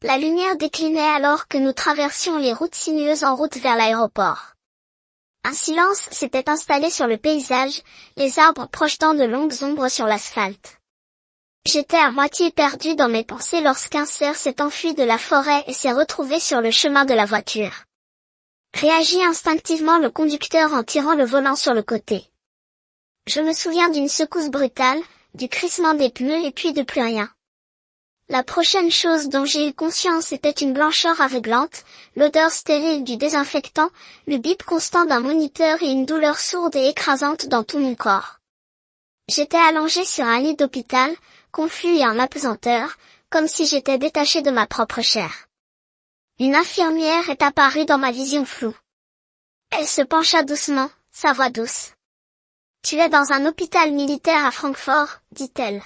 La lumière déclinait alors que nous traversions les routes sinueuses en route vers l'aéroport. Un silence s'était installé sur le paysage, les arbres projetant de longues ombres sur l'asphalte. J'étais à moitié perdu dans mes pensées lorsqu'un cerf s'est enfui de la forêt et s'est retrouvé sur le chemin de la voiture. Réagit instinctivement le conducteur en tirant le volant sur le côté. Je me souviens d'une secousse brutale, du crissement des pneus et puis de plus rien. La prochaine chose dont j'ai eu conscience était une blancheur aveuglante, l'odeur stérile du désinfectant, le bip constant d'un moniteur et une douleur sourde et écrasante dans tout mon corps. J'étais allongé sur un lit d'hôpital, confus et en apesanteur, comme si j'étais détaché de ma propre chair. Une infirmière est apparue dans ma vision floue. Elle se pencha doucement, sa voix douce. « Tu es dans un hôpital militaire à Francfort, dit-elle. »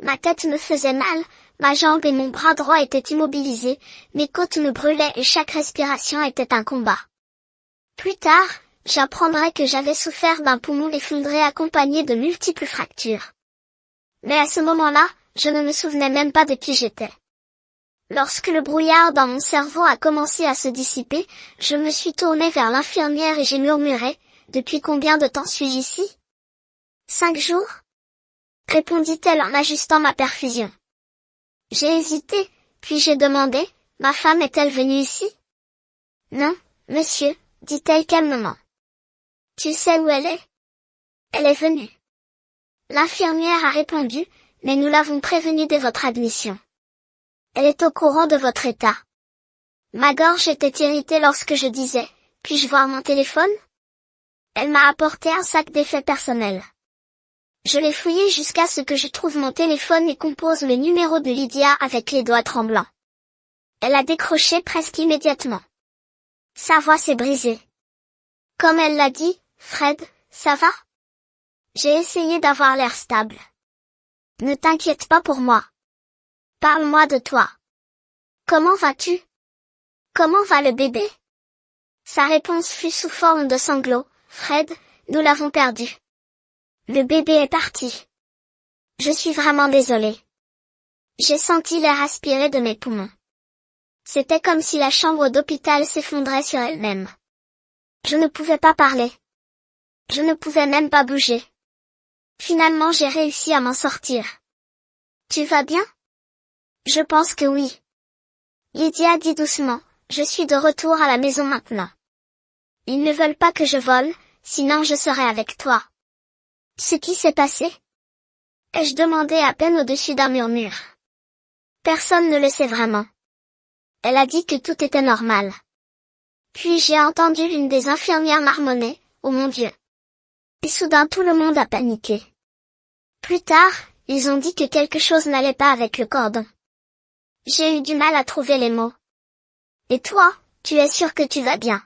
Ma tête me faisait mal, ma jambe et mon bras droit étaient immobilisés, mes côtes me brûlaient et chaque respiration était un combat. Plus tard, j'apprendrai que j'avais souffert d'un poumon effondré accompagné de multiples fractures. Mais à ce moment-là, je ne me souvenais même pas de qui j'étais. Lorsque le brouillard dans mon cerveau a commencé à se dissiper, je me suis tournée vers l'infirmière et j'ai murmuré, « Depuis combien de temps suis-je ici ? 5 jours ?» répondit-elle en ajustant ma perfusion. J'ai hésité, puis j'ai demandé, « Ma femme est-elle venue ici ?»« Non, monsieur, » dit-elle calmement. « Tu sais où elle est ? » « Elle est venue. » L'infirmière a répondu, « Mais nous l'avons prévenue de votre admission. Elle est au courant de votre état. » Ma gorge était irritée lorsque je disais, « Puis-je voir mon téléphone ?» Elle m'a apporté un sac d'effets personnels. Je l'ai fouillé jusqu'à ce que je trouve mon téléphone et compose le numéro de Lydia avec les doigts tremblants. Elle a décroché presque immédiatement. Sa voix s'est brisée. Comme elle l'a dit, « Fred, ça va ?» J'ai essayé d'avoir l'air stable. « Ne t'inquiète pas pour moi. Parle-moi de toi. Comment vas-tu ? Comment va le bébé ?» Sa réponse fut sous forme de sanglots. « Fred, nous l'avons perdu. Le bébé est parti. Je suis vraiment désolée. » J'ai senti l'air aspiré de mes poumons. C'était comme si la chambre d'hôpital s'effondrait sur elle-même. Je ne pouvais pas parler. Je ne pouvais même pas bouger. Finalement j'ai réussi à m'en sortir. « Tu vas bien ? » « Je pense que oui. » Lydia dit doucement, « Je suis de retour à la maison maintenant. Ils ne veulent pas que je vole, sinon je serai avec toi. » Ce qui s'est passé ? Ai-je demandé à peine au-dessus d'un murmure. Personne ne le sait vraiment. Elle a dit que tout était normal. Puis j'ai entendu l'une des infirmières marmonner, « Oh mon Dieu !» Et soudain tout le monde a paniqué. Plus tard, ils ont dit que quelque chose n'allait pas avec le cordon. J'ai eu du mal à trouver les mots. « Et toi, tu es sûre que tu vas bien ?»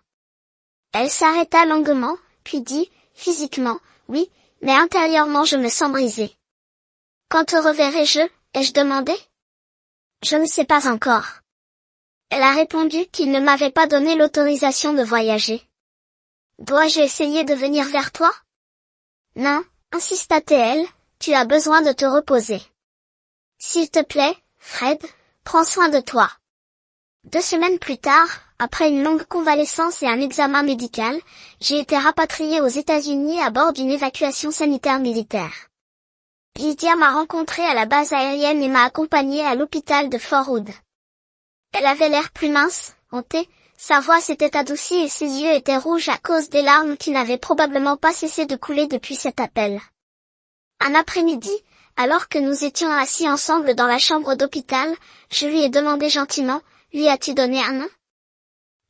Elle s'arrêta longuement, puis dit, physiquement, « Oui, mais intérieurement je me sens brisée. »« Quand te reverrai-je » ai-je demandé. « Je ne sais pas encore. » Elle a répondu qu'il ne m'avait pas donné l'autorisation de voyager. « Dois-je essayer de venir vers toi ?»« Non, » insista-t-elle, « tu as besoin de te reposer. S'il te plaît, Fred, prends soin de toi. » 2 semaines plus tard, après une longue convalescence et un examen médical, j'ai été rapatrié aux États-Unis à bord d'une évacuation sanitaire militaire. Lydia m'a rencontré à la base aérienne et m'a accompagné à l'hôpital de Fort Hood. Elle avait l'air plus mince, hontée, sa voix s'était adoucie et ses yeux étaient rouges à cause des larmes qui n'avaient probablement pas cessé de couler depuis cet appel. Un après-midi, alors que nous étions assis ensemble dans la chambre d'hôpital, je lui ai demandé gentiment, « Lui as-tu donné un nom ?»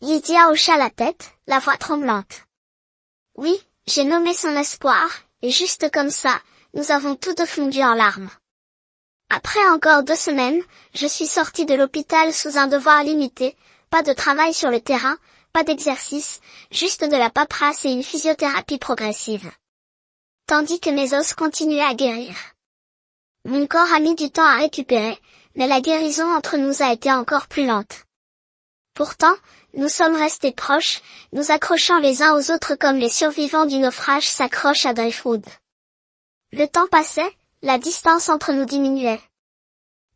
Lydia hocha la tête, la voix tremblante. « Oui, j'ai nommé son espoir, et juste comme ça, nous avons tous deux fondu en larmes. » Après encore 2 semaines, je suis sortie de l'hôpital sous un devoir limité, pas de travail sur le terrain, pas d'exercice, juste de la paperasse et une physiothérapie progressive. Tandis que mes os continuaient à guérir. Mon corps a mis du temps à récupérer, mais la guérison entre nous a été encore plus lente. Pourtant, nous sommes restés proches, nous accrochant les uns aux autres comme les survivants du naufrage s'accrochent à Driftwood. Le temps passait, la distance entre nous diminuait.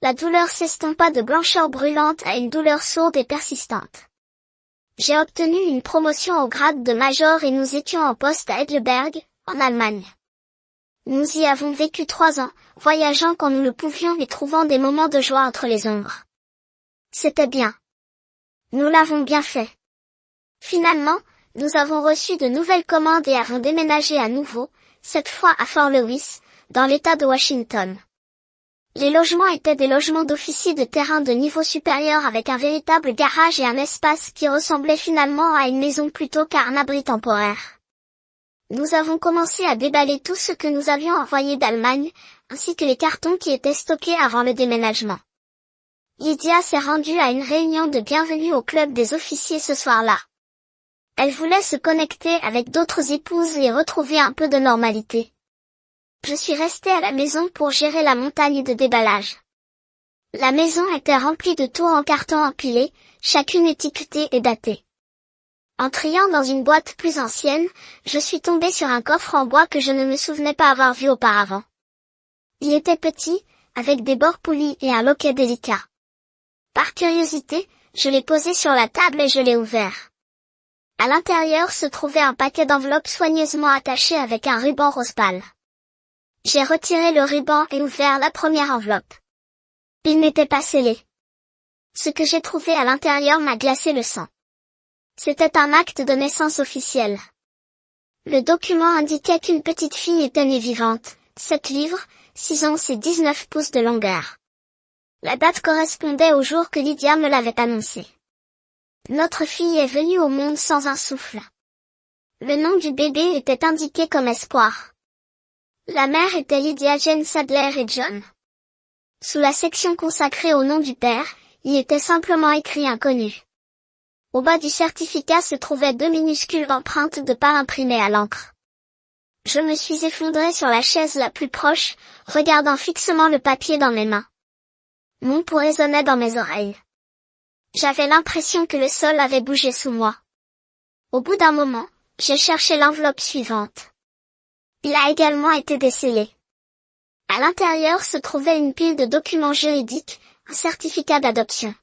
La douleur s'estompa de blancheur brûlante à une douleur sourde et persistante. J'ai obtenu une promotion au grade de major et nous étions en poste à Heidelberg, en Allemagne. Nous y avons vécu 3 ans, voyageant quand nous le pouvions et trouvant des moments de joie entre les ombres. C'était bien. Nous l'avons bien fait. Finalement, nous avons reçu de nouvelles commandes et avons déménagé à nouveau, cette fois à Fort Lewis, dans l'État de Washington. Les logements étaient des logements d'officiers de terrain de niveau supérieur avec un véritable garage et un espace qui ressemblait finalement à une maison plutôt qu'à un abri temporaire. Nous avons commencé à déballer tout ce que nous avions envoyé d'Allemagne, ainsi que les cartons qui étaient stockés avant le déménagement. Lydia s'est rendue à une réunion de bienvenue au club des officiers ce soir-là. Elle voulait se connecter avec d'autres épouses et retrouver un peu de normalité. Je suis restée à la maison pour gérer la montagne de déballage. La maison était remplie de tours en carton empilés, chacune étiquetée et datée. En triant dans une boîte plus ancienne, je suis tombée sur un coffre en bois que je ne me souvenais pas avoir vu auparavant. Il était petit, avec des bords polis et un loquet délicat. Par curiosité, je l'ai posé sur la table et je l'ai ouvert. À l'intérieur se trouvait un paquet d'enveloppes soigneusement attachées avec un ruban rose pâle. J'ai retiré le ruban et ouvert la première enveloppe. Il n'était pas scellé. Ce que j'ai trouvé à l'intérieur m'a glacé le sang. C'était un acte de naissance officiel. Le document indiquait qu'une petite fille était née vivante, 7 livres, 6 onces et 19 pouces de longueur. La date correspondait au jour que Lydia me l'avait annoncé. Notre fille est venue au monde sans un souffle. Le nom du bébé était indiqué comme Espoir. La mère était Lydia Jane Sadler et John. Sous la section consacrée au nom du père, il était simplement écrit inconnu. Au bas du certificat se trouvaient 2 minuscules empreintes de pas imprimées à l'encre. Je me suis effondrée sur la chaise la plus proche, regardant fixement le papier dans mes mains. Mon pouls résonnait dans mes oreilles. J'avais l'impression que le sol avait bougé sous moi. Au bout d'un moment, j'ai cherché l'enveloppe suivante. Il a également été décellé. À l'intérieur se trouvait une pile de documents juridiques, un certificat d'adoption.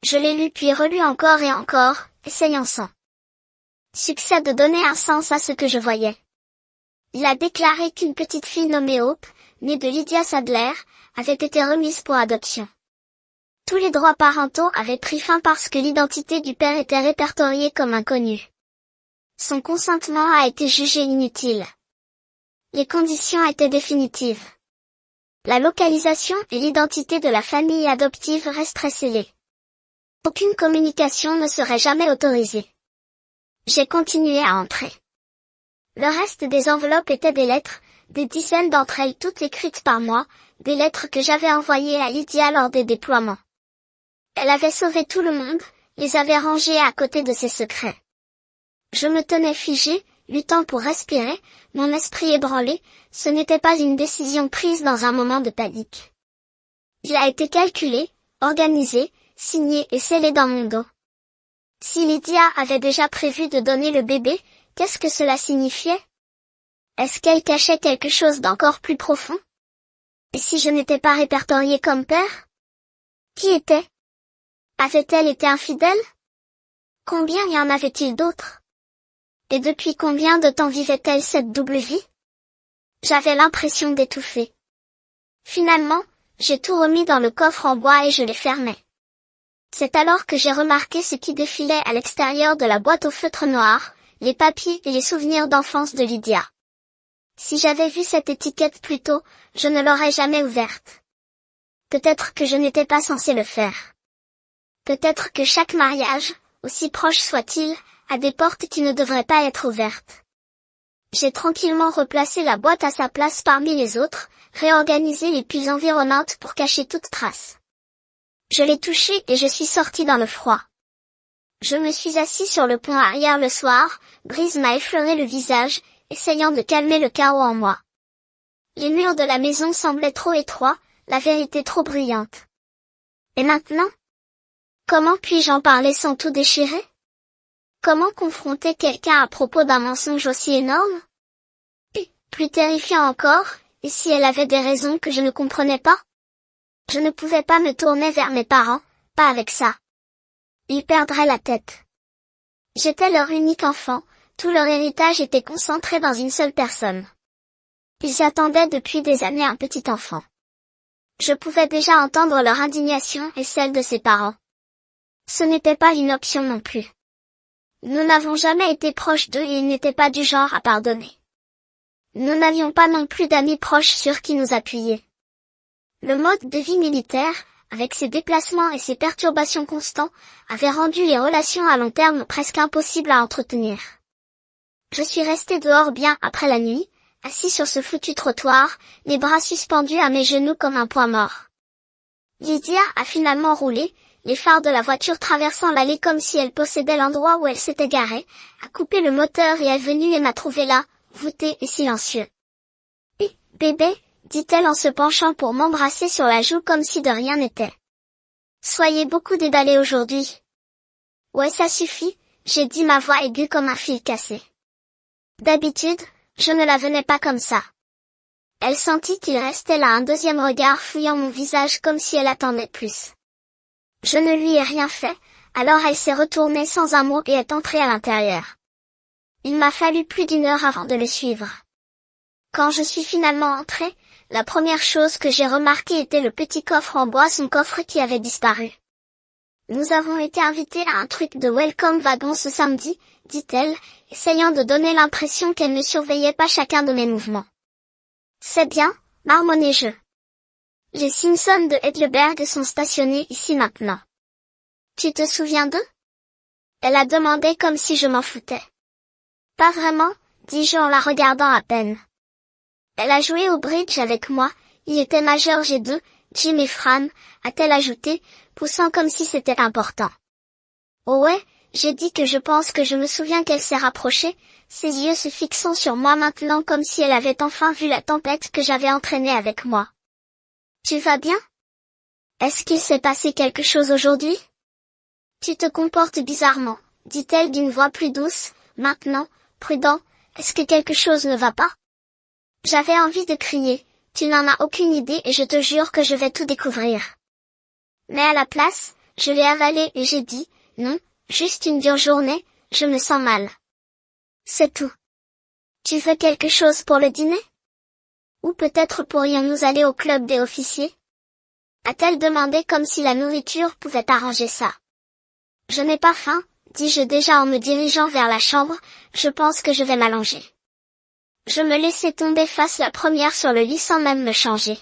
Je l'ai lu puis relu encore et encore, essayant sans succès de donner un sens à ce que je voyais. Il a déclaré qu'une petite fille nommée Hope, née de Lydia Sadler, avait été remise pour adoption. Tous les droits parentaux avaient pris fin parce que l'identité du père était répertoriée comme inconnue. Son consentement a été jugé inutile. Les conditions étaient définitives. La localisation et l'identité de la famille adoptive resteraient scellées. Aucune communication ne serait jamais autorisée. J'ai continué à entrer. Le reste des enveloppes étaient des lettres, des dizaines d'entre elles toutes écrites par moi, des lettres que j'avais envoyées à Lydia lors des déploiements. Elle avait sauvé tout le monde, les avait rangées à côté de ses secrets. Je me tenais figé, luttant pour respirer, mon esprit ébranlé, ce n'était pas une décision prise dans un moment de panique. Il a été calculé, organisé, signé et scellé dans mon dos. Si Lydia avait déjà prévu de donner le bébé, qu'est-ce que cela signifiait? Est-ce qu'elle cachait quelque chose d'encore plus profond? Et si je n'étais pas répertoriée comme père? Qui était? Avait-elle été infidèle? Combien y en avait-il d'autres? Et depuis combien de temps vivait-elle cette double vie? J'avais l'impression d'étouffer. Finalement, j'ai tout remis dans le coffre en bois et je les fermais. C'est alors que j'ai remarqué ce qui défilait à l'extérieur de la boîte au feutre noir, les papiers et les souvenirs d'enfance de Lydia. Si j'avais vu cette étiquette plus tôt, je ne l'aurais jamais ouverte. Peut-être que je n'étais pas censé le faire. Peut-être que chaque mariage, aussi proche soit-il, a des portes qui ne devraient pas être ouvertes. J'ai tranquillement replacé la boîte à sa place parmi les autres, réorganisé les piles environnantes pour cacher toute trace. Je l'ai touchée et je suis sortie dans le froid. Je me suis assis sur le pont arrière le soir, Brise m'a effleuré le visage, essayant de calmer le chaos en moi. Les murs de la maison semblaient trop étroits, la vérité trop bruyante. Et maintenant? Comment puis-je en parler sans tout déchirer? Comment confronter quelqu'un à propos d'un mensonge aussi énorme? Puis, plus terrifiant encore, et si elle avait des raisons que je ne comprenais pas? Je ne pouvais pas me tourner vers mes parents, pas avec ça. Ils perdraient la tête. J'étais leur unique enfant, tout leur héritage était concentré dans une seule personne. Ils attendaient depuis des années un petit enfant. Je pouvais déjà entendre leur indignation et celle de ses parents. Ce n'était pas une option non plus. Nous n'avons jamais été proches d'eux et ils n'étaient pas du genre à pardonner. Nous n'avions pas non plus d'amis proches sur qui nous appuyer. Le mode de vie militaire, avec ses déplacements et ses perturbations constants, avait rendu les relations à long terme presque impossibles à entretenir. Je suis resté dehors bien après la nuit, assis sur ce foutu trottoir, les bras suspendus à mes genoux comme un point mort. Lydia a finalement roulé, les phares de la voiture traversant l'allée comme si elle possédait l'endroit où elle s'était garée, a coupé le moteur et est venue et m'a trouvé là, voûté et silencieux. « Et, bébé ?» dit-elle en se penchant pour m'embrasser sur la joue comme si de rien n'était. « Soyez beaucoup déballés aujourd'hui. »« Ouais, ça suffit », j'ai dit ma voix aiguë comme un fil cassé. D'habitude, je ne la venais pas comme ça. Elle sentit qu'il restait là un deuxième regard fouillant mon visage comme si elle attendait plus. Je ne lui ai rien fait, alors elle s'est retournée sans un mot et est entrée à l'intérieur. Il m'a fallu plus d'une heure avant de le suivre. Quand je suis finalement entrée, la première chose que j'ai remarquée était le petit coffre en bois, son coffre qui avait disparu. « Nous avons été invités à un truc de welcome wagon ce samedi, » dit-elle, essayant de donner l'impression qu'elle ne surveillait pas chacun de mes mouvements. « C'est bien, » marmonnai-je. Les Simpsons de Heidelberg sont stationnés ici maintenant. Tu te souviens d'eux? Elle a demandé comme si je m'en foutais. Pas vraiment, dis-je en la regardant à peine. Elle a joué au bridge avec moi, il était majeur G2, Jim et Fran, a-t-elle ajouté, poussant comme si c'était important. Oh ouais, j'ai dit que je pense que je me souviens qu'elle s'est rapprochée, ses yeux se fixant sur moi maintenant comme si elle avait enfin vu la tempête que j'avais entraînée avec moi. Tu vas bien? Est-ce qu'il s'est passé quelque chose aujourd'hui? Tu te comportes bizarrement, dit-elle d'une voix plus douce, maintenant, prudent, est-ce que quelque chose ne va pas? J'avais envie de crier, tu n'en as aucune idée et je te jure que je vais tout découvrir. Mais à la place, je l'ai avalé et j'ai dit, non, juste une dure journée, je me sens mal. C'est tout. Tu veux quelque chose pour le dîner? Ou peut-être pourrions-nous aller au club des officiers? A-t-elle demandé comme si la nourriture pouvait arranger ça. Je n'ai pas faim, dis-je déjà en me dirigeant vers la chambre, je pense que je vais m'allonger. Je me laissai tomber face la première sur le lit sans même me changer.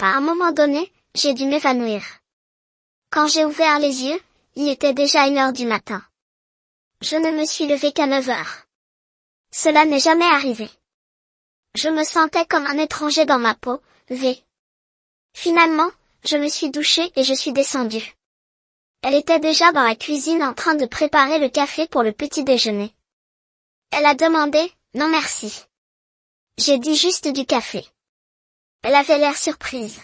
À un moment donné, j'ai dû m'évanouir. Quand j'ai ouvert les yeux, il était déjà 1h du matin. Je ne me suis levée qu'à 9h. Cela n'est jamais arrivé. Je me sentais comme un étranger dans ma peau, Finalement, je me suis douchée et je suis descendue. Elle était déjà dans la cuisine en train de préparer le café pour le petit déjeuner. Elle a demandé, non merci. J'ai dit juste du café. Elle avait l'air surprise.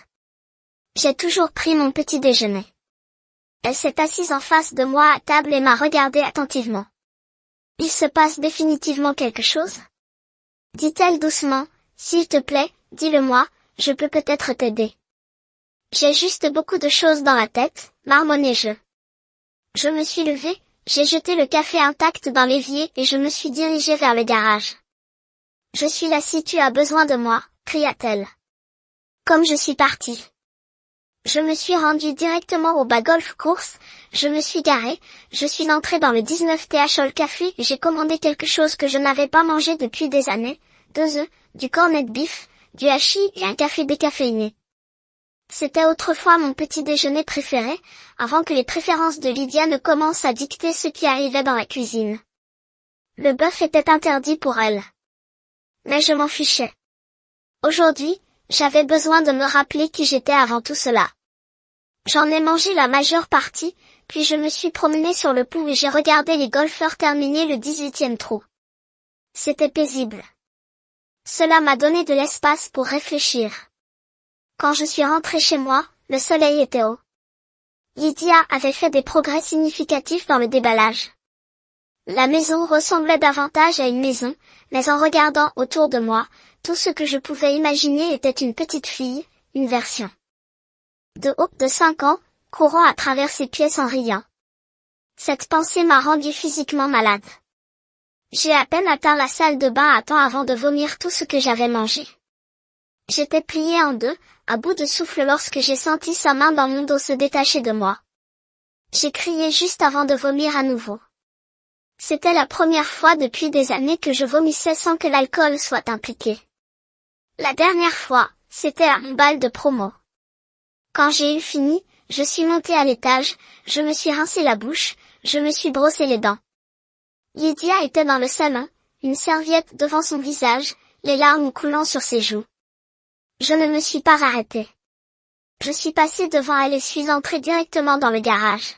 J'ai toujours pris mon petit déjeuner. Elle s'est assise en face de moi à table et m'a regardé attentivement. Il se passe définitivement quelque chose? Dit-elle doucement, s'il te plaît, dis-le-moi, je peux peut-être t'aider. J'ai juste beaucoup de choses dans la tête, marmonnai-je. Je me suis levée, j'ai jeté le café intact dans l'évier et je me suis dirigée vers le garage. Je suis là si tu as besoin de moi, cria-t-elle. Comme je suis partie. Je me suis rendue directement au bas golf course, je me suis garée, je suis entrée dans le 19th Hall Café et j'ai commandé quelque chose que je n'avais pas mangé depuis des années, 2 œufs, du corned beef, du hachis et un café décaféiné. C'était autrefois mon petit déjeuner préféré, avant que les préférences de Lydia ne commencent à dicter ce qui arrivait dans la cuisine. Le bœuf était interdit pour elle. Mais je m'en fichais. Aujourd'hui, j'avais besoin de me rappeler qui j'étais avant tout cela. J'en ai mangé la majeure partie, puis je me suis promenée sur le pont et j'ai regardé les golfeurs terminer le 18e trou. C'était paisible. Cela m'a donné de l'espace pour réfléchir. Quand je suis rentrée chez moi, le soleil était haut. Lydia avait fait des progrès significatifs dans le déballage. La maison ressemblait davantage à une maison, mais en regardant autour de moi, tout ce que je pouvais imaginer était une petite fille, une version. de Hope de 5 ans, courant à travers ses pièces en riant. Cette pensée m'a rendu physiquement malade. J'ai à peine atteint la salle de bain à temps avant de vomir tout ce que j'avais mangé. J'étais pliée en deux, à bout de souffle lorsque j'ai senti sa main dans mon dos se détacher de moi. J'ai crié juste avant de vomir à nouveau. C'était la première fois depuis des années que je vomissais sans que l'alcool soit impliqué. La dernière fois, c'était à mon bal de promo. Quand j'ai eu fini, je suis montée à l'étage, je me suis rincé la bouche, je me suis brossé les dents. Lydia était dans le salon, une serviette devant son visage, les larmes coulant sur ses joues. Je ne me suis pas arrêtée. Je suis passée devant elle et suis entrée directement dans le garage.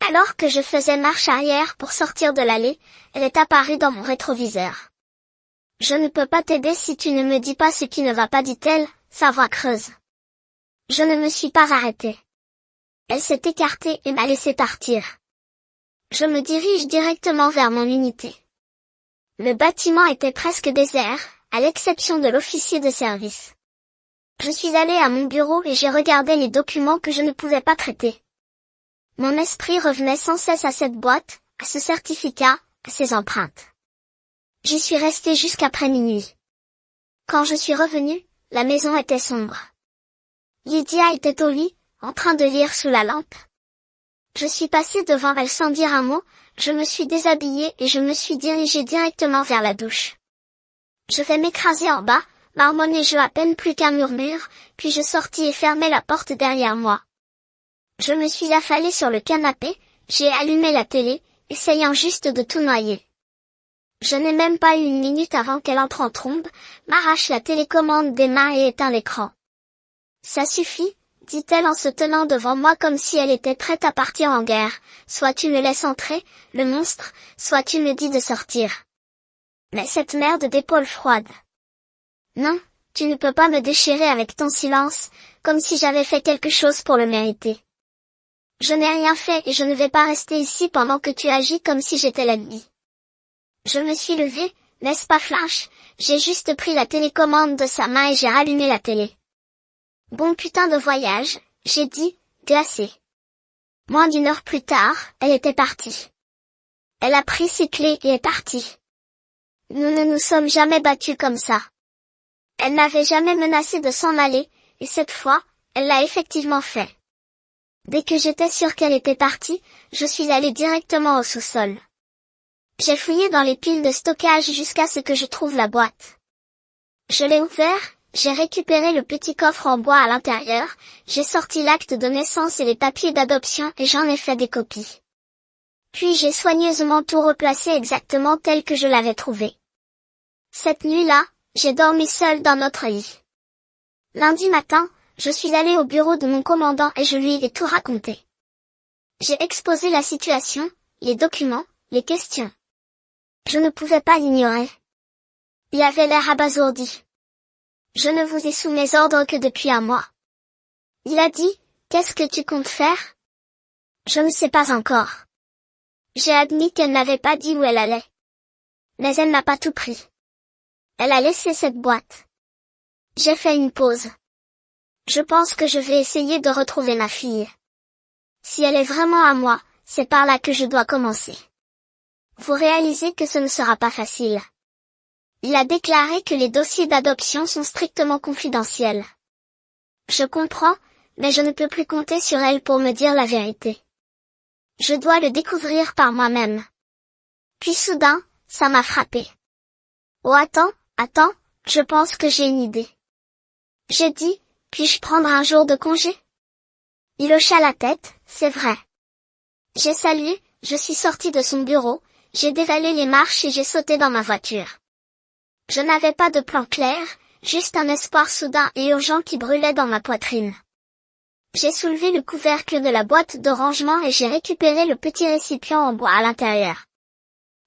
Alors que je faisais marche arrière pour sortir de l'allée, elle est apparue dans mon rétroviseur. « Je ne peux pas t'aider si tu ne me dis pas ce qui ne va pas, dit-elle, sa voix creuse. Je ne me suis pas arrêtée. Elle s'est écartée et m'a laissé partir. Je me dirige directement vers mon unité. Le bâtiment était presque désert, à l'exception de l'officier de service. Je suis allée à mon bureau et j'ai regardé les documents que je ne pouvais pas traiter. Mon esprit revenait sans cesse à cette boîte, à ce certificat, à ces empreintes. J'y suis restée jusqu'après minuit. Quand je suis revenue, la maison était sombre. Lydia était au lit, en train de lire sous la lampe. Je suis passée devant elle sans dire un mot, je me suis déshabillée et je me suis dirigée directement vers la douche. Je vais m'écraser en bas, marmonnai-je à peine plus qu'un murmure, puis je sortis et fermai la porte derrière moi. Je me suis affalée sur le canapé, j'ai allumé la télé, essayant juste de tout noyer. Je n'ai même pas eu une minute avant qu'elle entre en trombe, m'arrache la télécommande des mains et éteint l'écran. Ça suffit, dit-elle en se tenant devant moi comme si elle était prête à partir en guerre, soit tu me laisses entrer, le monstre, soit tu me dis de sortir. Mais cette merde d'épaule froide. Non, tu ne peux pas me déchirer avec ton silence, comme si j'avais fait quelque chose pour le mériter. Je n'ai rien fait et je ne vais pas rester ici pendant que tu agis comme si j'étais l'ennemi. Je me suis levée, n'est-ce pas Flash, j'ai juste pris la télécommande de sa main et j'ai rallumé la télé. Bon putain de voyage, j'ai dit, glacée. Moins d'une heure plus tard, elle était partie. Elle a pris ses clés et est partie. Nous ne nous sommes jamais battus comme ça. Elle n'avait jamais menacé de s'en aller, et cette fois, elle l'a effectivement fait. Dès que j'étais sûre qu'elle était partie, je suis allée directement au sous-sol. J'ai fouillé dans les piles de stockage jusqu'à ce que je trouve la boîte. Je l'ai ouvert, j'ai récupéré le petit coffre en bois à l'intérieur, j'ai sorti l'acte de naissance et les papiers d'adoption et j'en ai fait des copies. Puis j'ai soigneusement tout replacé exactement tel que je l'avais trouvé. Cette nuit-là, j'ai dormi seule dans notre lit. Lundi matin, je suis allée au bureau de mon commandant et je lui ai tout raconté. J'ai exposé la situation, les documents, les questions. Je ne pouvais pas l'ignorer. Il avait l'air abasourdi. Je ne vous ai sous mes ordres que depuis un mois. Il a dit, qu'est-ce que tu comptes faire? Je ne sais pas encore. J'ai admis qu'elle n'avait pas dit où elle allait. Mais elle n'a pas tout pris. Elle a laissé cette boîte. J'ai fait une pause. Je pense que je vais essayer de retrouver ma fille. Si elle est vraiment à moi, c'est par là que je dois commencer. Vous réalisez que ce ne sera pas facile. Il a déclaré que les dossiers d'adoption sont strictement confidentiels. Je comprends, mais je ne peux plus compter sur elle pour me dire la vérité. Je dois le découvrir par moi-même. Puis soudain, ça m'a frappé. Oh attends, je pense que j'ai une idée. J'ai dit, puis-je prendre un jour de congé? Il hocha la tête, c'est vrai. J'ai salué, je suis sortie de son bureau, j'ai dévalé les marches et j'ai sauté dans ma voiture. Je n'avais pas de plan clair, juste un espoir soudain et urgent qui brûlait dans ma poitrine. J'ai soulevé le couvercle de la boîte de rangement et j'ai récupéré le petit récipient en bois à l'intérieur.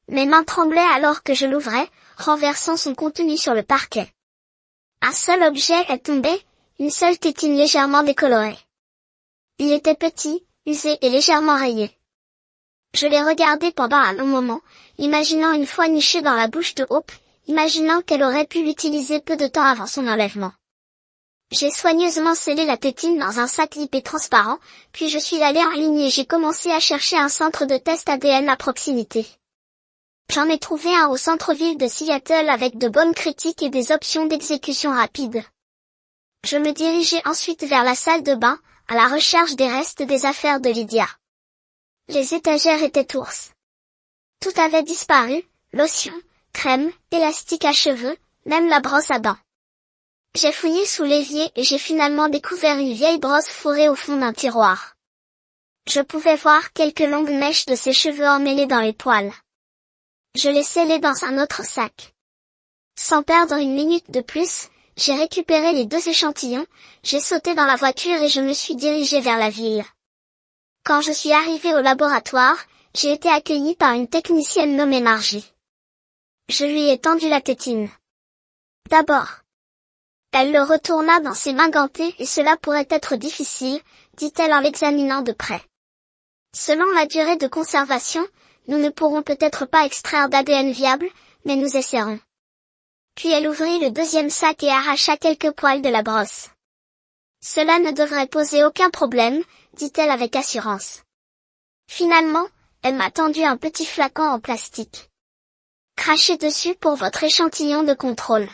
Mes mains tremblaient alors que je l'ouvrais, renversant son contenu sur le parquet. Un seul objet est tombé, une seule tétine légèrement décolorée. Il était petit, usé et légèrement rayé. Je l'ai regardé pendant un long moment, imaginant une fois nichée dans la bouche de Hope, imaginant qu'elle aurait pu l'utiliser peu de temps avant son enlèvement. J'ai soigneusement scellé la tétine dans un sac lippé transparent, puis je suis allé en ligne et j'ai commencé à chercher un centre de test ADN à proximité. J'en ai trouvé un au centre-ville de Seattle avec de bonnes critiques et des options d'exécution rapide. Je me dirigeai ensuite vers la salle de bain, à la recherche des restes des affaires de Lydia. Les étagères étaient ours. Tout avait disparu, lotion, crème, élastique à cheveux, même la brosse à dents. J'ai fouillé sous l'évier et j'ai finalement découvert une vieille brosse fourrée au fond d'un tiroir. Je pouvais voir quelques longues mèches de ses cheveux emmêlés dans les poils. Je les scellai dans un autre sac. Sans perdre une minute de plus, j'ai récupéré les 2 échantillons, j'ai sauté dans la voiture et je me suis dirigé vers la ville. Quand je suis arrivé au laboratoire, j'ai été accueilli par une technicienne nommée Margie. Je lui ai tendu la tétine. D'abord. Elle le retourna dans ses mains gantées et cela pourrait être difficile, dit-elle en l'examinant de près. Selon la durée de conservation, nous ne pourrons peut-être pas extraire d'ADN viable, mais nous essaierons. Puis elle ouvrit le 2e sac et arracha quelques poils de la brosse. Cela ne devrait poser aucun problème, dit-elle avec assurance. Finalement, elle m'a tendu un petit flacon en plastique. Crachez dessus pour votre échantillon de contrôle.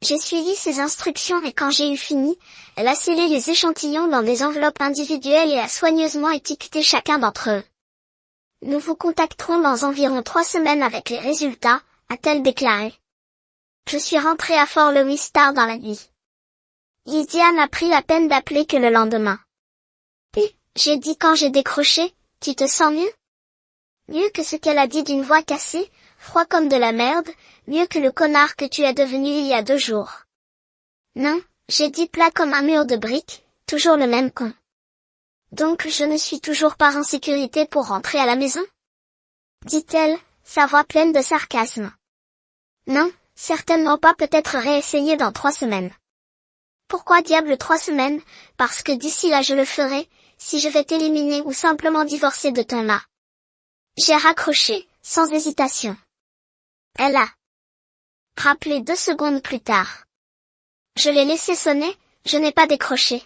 J'ai suivi ses instructions et quand j'ai eu fini, elle a scellé les échantillons dans des enveloppes individuelles et a soigneusement étiqueté chacun d'entre eux. Nous vous contacterons dans environ 3 semaines avec les résultats, a-t-elle déclaré. Je suis rentrée à Fort Lewis tard dans la nuit. Lydia n'a pris la peine d'appeler que le lendemain. Et, j'ai dit quand j'ai décroché, tu te sens mieux? Mieux que ce qu'elle a dit d'une voix cassée, froid comme de la merde, mieux que le connard que tu es devenu il y a 2 jours. Non, j'ai dit plat comme un mur de briques, toujours le même con. Donc je ne suis toujours pas en sécurité pour rentrer à la maison? Dit-elle, sa voix pleine de sarcasme. Non, certainement pas, peut-être réessayer dans 3 semaines. Pourquoi diable 3 semaines? Parce que d'ici là je le ferai, si je vais t'éliminer ou simplement divorcer de ton mât. J'ai raccroché, sans hésitation. Elle a rappelé 2 secondes plus tard. Je l'ai laissé sonner, je n'ai pas décroché.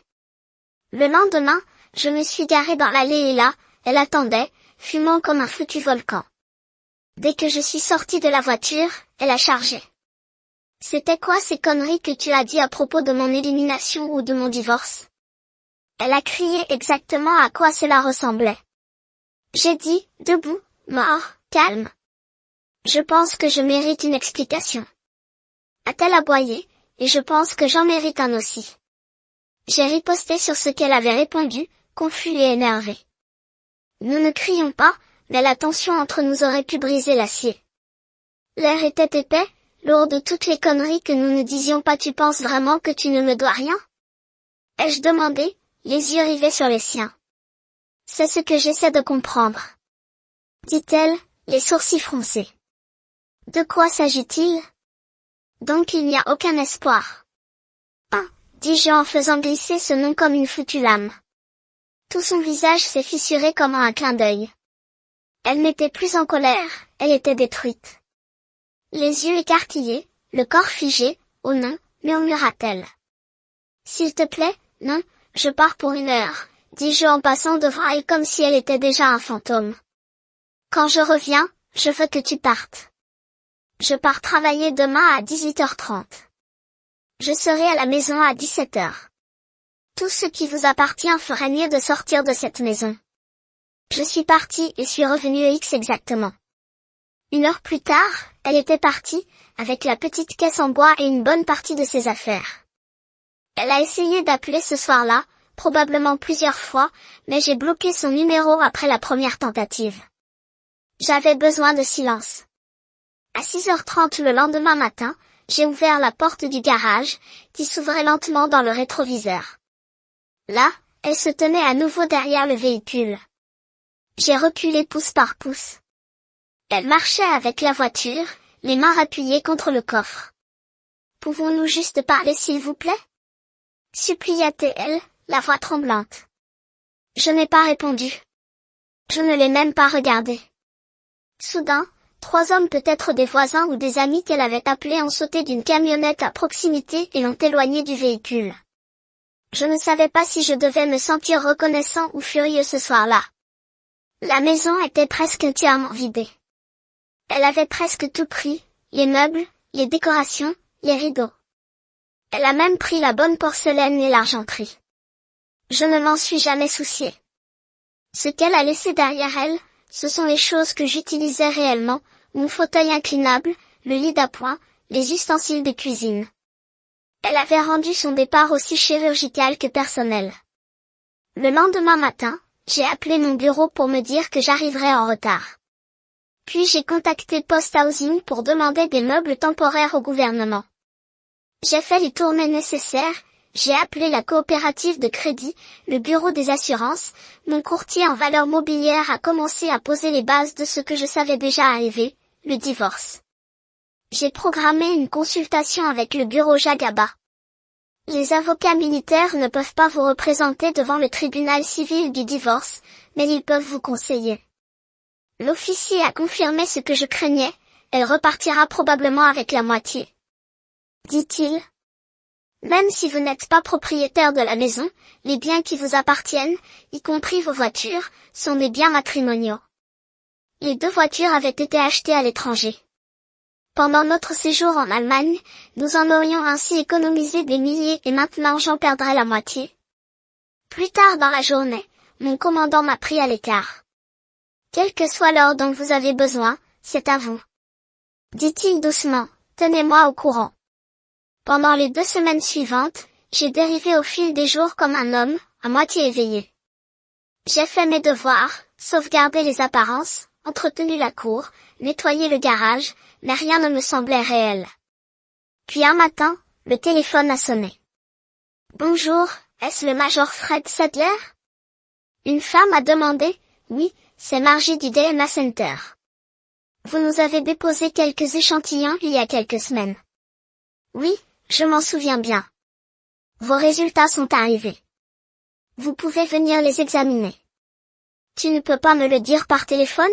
Le lendemain, je me suis garé dans l'allée et là, elle attendait, fumant comme un foutu volcan. Dès que je suis sorti de la voiture, elle a chargé. C'était quoi ces conneries que tu as dit à propos de mon élimination ou de mon divorce? Elle a crié exactement à quoi cela ressemblait. J'ai dit, debout, mort, calme. Je pense que je mérite une explication. A-t-elle aboyé, et je pense que j'en mérite un aussi. J'ai riposté sur ce qu'elle avait répondu, confus et énervé. Nous ne crions pas, mais la tension entre nous aurait pu briser l'acier. L'air était épais, lourd de toutes les conneries que nous ne disions pas. Tu penses vraiment que tu ne me dois rien? Ai-je demandé, les yeux rivés sur les siens. C'est ce que j'essaie de comprendre. Dit-elle, les sourcils froncés. De quoi s'agit-il? Donc il n'y a aucun espoir. Ah, dis-je en faisant glisser ce nom comme une foutue lame. Tout son visage s'est fissuré comme un clin d'œil. Elle n'était plus en colère, elle était détruite. Les yeux écarquillés, le corps figé, oh non, murmura-t-elle. S'il te plaît, non, je pars pour 1 heure, dis-je en passant devant elle comme si elle était déjà un fantôme. Quand je reviens, je veux que tu partes. Je pars travailler demain à 18h30. Je serai à la maison à 17h. Tout ce qui vous appartient ferait mieux de sortir de cette maison. Je suis partie et suis revenue X exactement. 1 heure plus tard, elle était partie, avec la petite caisse en bois et une bonne partie de ses affaires. Elle a essayé d'appeler ce soir-là, probablement plusieurs fois, mais j'ai bloqué son numéro après la première tentative. J'avais besoin de silence. À 6h30 le lendemain matin, j'ai ouvert la porte du garage, qui s'ouvrait lentement dans le rétroviseur. Là, elle se tenait à nouveau derrière le véhicule. J'ai reculé pouce par pouce. Elle marchait avec la voiture, les mains appuyées contre le coffre. Pouvons-nous juste parler s'il vous plaît? Supplia-t-elle, la voix tremblante. Je n'ai pas répondu. Je ne l'ai même pas regardé. Soudain, 3 hommes, peut-être des voisins ou des amis qu'elle avait appelés, ont sauté d'une camionnette à proximité et l'ont éloignée du véhicule. Je ne savais pas si je devais me sentir reconnaissant ou furieux ce soir-là. La maison était presque entièrement vidée. Elle avait presque tout pris, les meubles, les décorations, les rideaux. Elle a même pris la bonne porcelaine et l'argenterie. Je ne m'en suis jamais souciée. Ce qu'elle a laissé derrière elle, ce sont les choses que j'utilisais réellement, mon fauteuil inclinable, le lit d'appoint, les ustensiles de cuisine. Elle avait rendu son départ aussi chirurgical que personnel. Le lendemain matin, j'ai appelé mon bureau pour me dire que j'arriverais en retard. Puis j'ai contacté Post Housing pour demander des meubles temporaires au gouvernement. J'ai fait les tournées nécessaires, j'ai appelé la coopérative de crédit, le bureau des assurances, mon courtier en valeurs mobilières a commencé à poser les bases de ce que je savais déjà arriver, le divorce. J'ai programmé une consultation avec le bureau Jagaba. Les avocats militaires ne peuvent pas vous représenter devant le tribunal civil du divorce, mais ils peuvent vous conseiller. L'officier a confirmé ce que je craignais, elle repartira probablement avec la moitié. Dit-il. Même si vous n'êtes pas propriétaire de la maison, les biens qui vous appartiennent, y compris vos voitures, sont des biens matrimoniaux. Les 2 voitures avaient été achetées à l'étranger. Pendant notre séjour en Allemagne, nous en aurions ainsi économisé des milliers et maintenant j'en perdrai la moitié. Plus tard dans la journée, mon commandant m'a pris à l'écart. Quelle que soit l'heure dont vous avez besoin, c'est à vous. Dit-il doucement, tenez-moi au courant. Pendant les 2 semaines suivantes, j'ai dérivé au fil des jours comme un homme, à moitié éveillé. J'ai fait mes devoirs, sauvegardé les apparences, entretenu la cour, nettoyé le garage, mais rien ne me semblait réel. Puis un matin, le téléphone a sonné. Bonjour, est-ce le major Fred Sadler? Une femme a demandé, oui, c'est Margie du DNA Center. Vous nous avez déposé quelques échantillons il y a quelques semaines. Oui, je m'en souviens bien. Vos résultats sont arrivés. Vous pouvez venir les examiner. Tu ne peux pas me le dire par téléphone?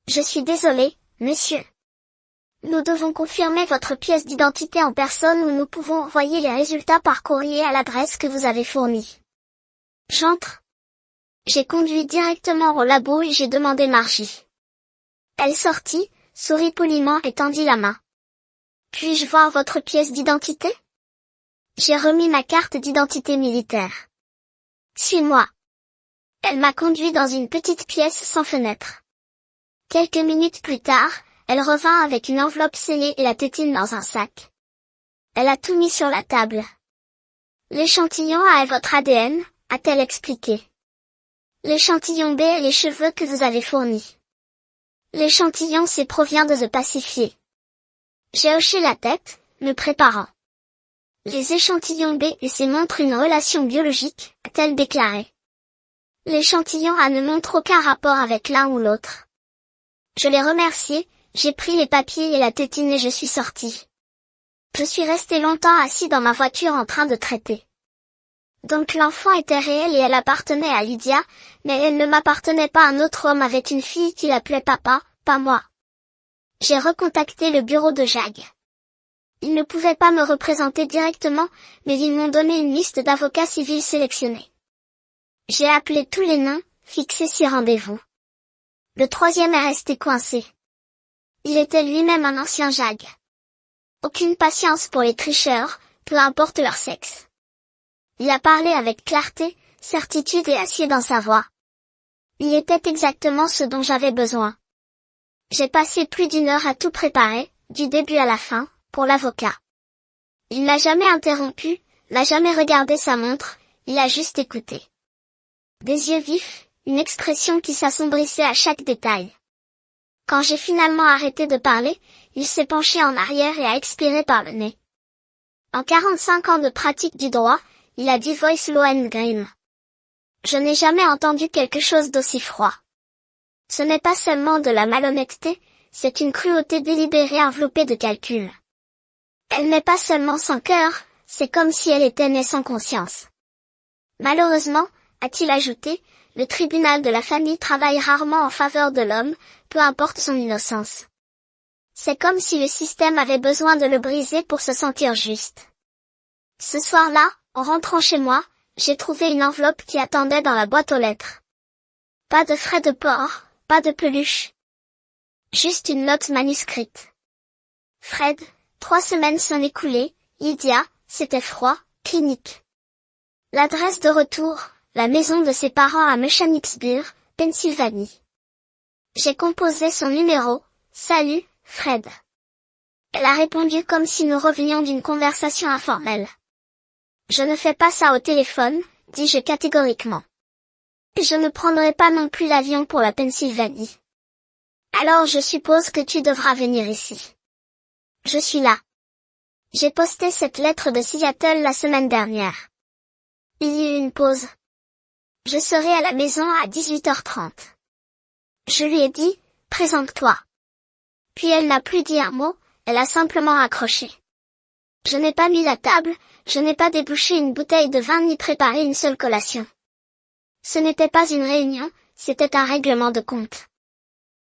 Je suis désolé, monsieur. Nous devons confirmer votre pièce d'identité en personne ou nous pouvons envoyer les résultats par courrier à l'adresse que vous avez fournie. J'entre. J'ai conduit directement au labo et j'ai demandé Margie. Elle sortit, sourit poliment et tendit la main. Puis-je voir votre pièce d'identité? J'ai remis ma carte d'identité militaire. Suis-moi. Elle m'a conduit dans une petite pièce sans fenêtre. Quelques minutes plus tard, elle revint avec une enveloppe scellée et la tétine dans un sac. Elle a tout mis sur la table. L'échantillon A est votre ADN, a-t-elle expliqué. L'échantillon B est les cheveux que vous avez fournis. L'échantillon C provient de The Pacifier. J'ai hoché la tête, me préparant. Les échantillons B et C montrent une relation biologique, a-t-elle déclaré. L'échantillon A ne montre aucun rapport avec l'un ou l'autre. Je l'ai remercié, j'ai pris les papiers et la tétine et je suis sorti. Je suis resté longtemps assis dans ma voiture en train de traiter. Donc l'enfant était réel et elle appartenait à Lydia, mais elle ne m'appartenait pas. Un autre homme avait une fille qui l'appelait papa, pas moi. J'ai recontacté le bureau de Jag. Ils ne pouvaient pas me représenter directement, mais ils m'ont donné une liste d'avocats civils sélectionnés. J'ai appelé tous les noms, fixé 6 rendez-vous. Le 3e est resté coincé. Il était lui-même un ancien Jag. Aucune patience pour les tricheurs, peu importe leur sexe. Il a parlé avec clarté, certitude et acier dans sa voix. Il était exactement ce dont j'avais besoin. J'ai passé plus d'1 heure à tout préparer, du début à la fin, pour l'avocat. Il n'a jamais interrompu, n'a jamais regardé sa montre, il a juste écouté. Des yeux vifs, une expression qui s'assombrissait à chaque détail. Quand j'ai finalement arrêté de parler, il s'est penché en arrière et a expiré par le nez. En 45 ans de pratique du droit, il a dit Voice Lohengrin. Je n'ai jamais entendu quelque chose d'aussi froid. Ce n'est pas seulement de la malhonnêteté, c'est une cruauté délibérée enveloppée de calcul. Elle n'est pas seulement sans cœur, c'est comme si elle était née sans conscience. Malheureusement, a-t-il ajouté, le tribunal de la famille travaille rarement en faveur de l'homme, peu importe son innocence. C'est comme si le système avait besoin de le briser pour se sentir juste. Ce soir-là, En rentrant chez moi, j'ai trouvé une enveloppe qui attendait dans la boîte aux lettres. Pas de frais de port, pas de peluche. Juste une note manuscrite. Fred, 3 semaines sont écoulées, Lydia, c'était froid, clinique. L'adresse de retour, la maison de ses parents à Mechanicsburg, Pennsylvanie. J'ai composé son numéro, salut, Fred. Elle a répondu comme si nous revenions d'une conversation informelle. Je ne fais pas ça au téléphone, dis-je catégoriquement. Je ne prendrai pas non plus l'avion pour la Pennsylvanie. Alors je suppose que tu devras venir ici. Je suis là. J'ai posté cette lettre de Seattle la semaine dernière. Il y eut une pause. Je serai à la maison à 18h30. Je lui ai dit, présente-toi. Puis elle n'a plus dit un mot, elle a simplement accroché. Je n'ai pas mis la table, je n'ai pas débouché une bouteille de vin ni préparé une seule collation. Ce n'était pas une réunion, c'était un règlement de compte.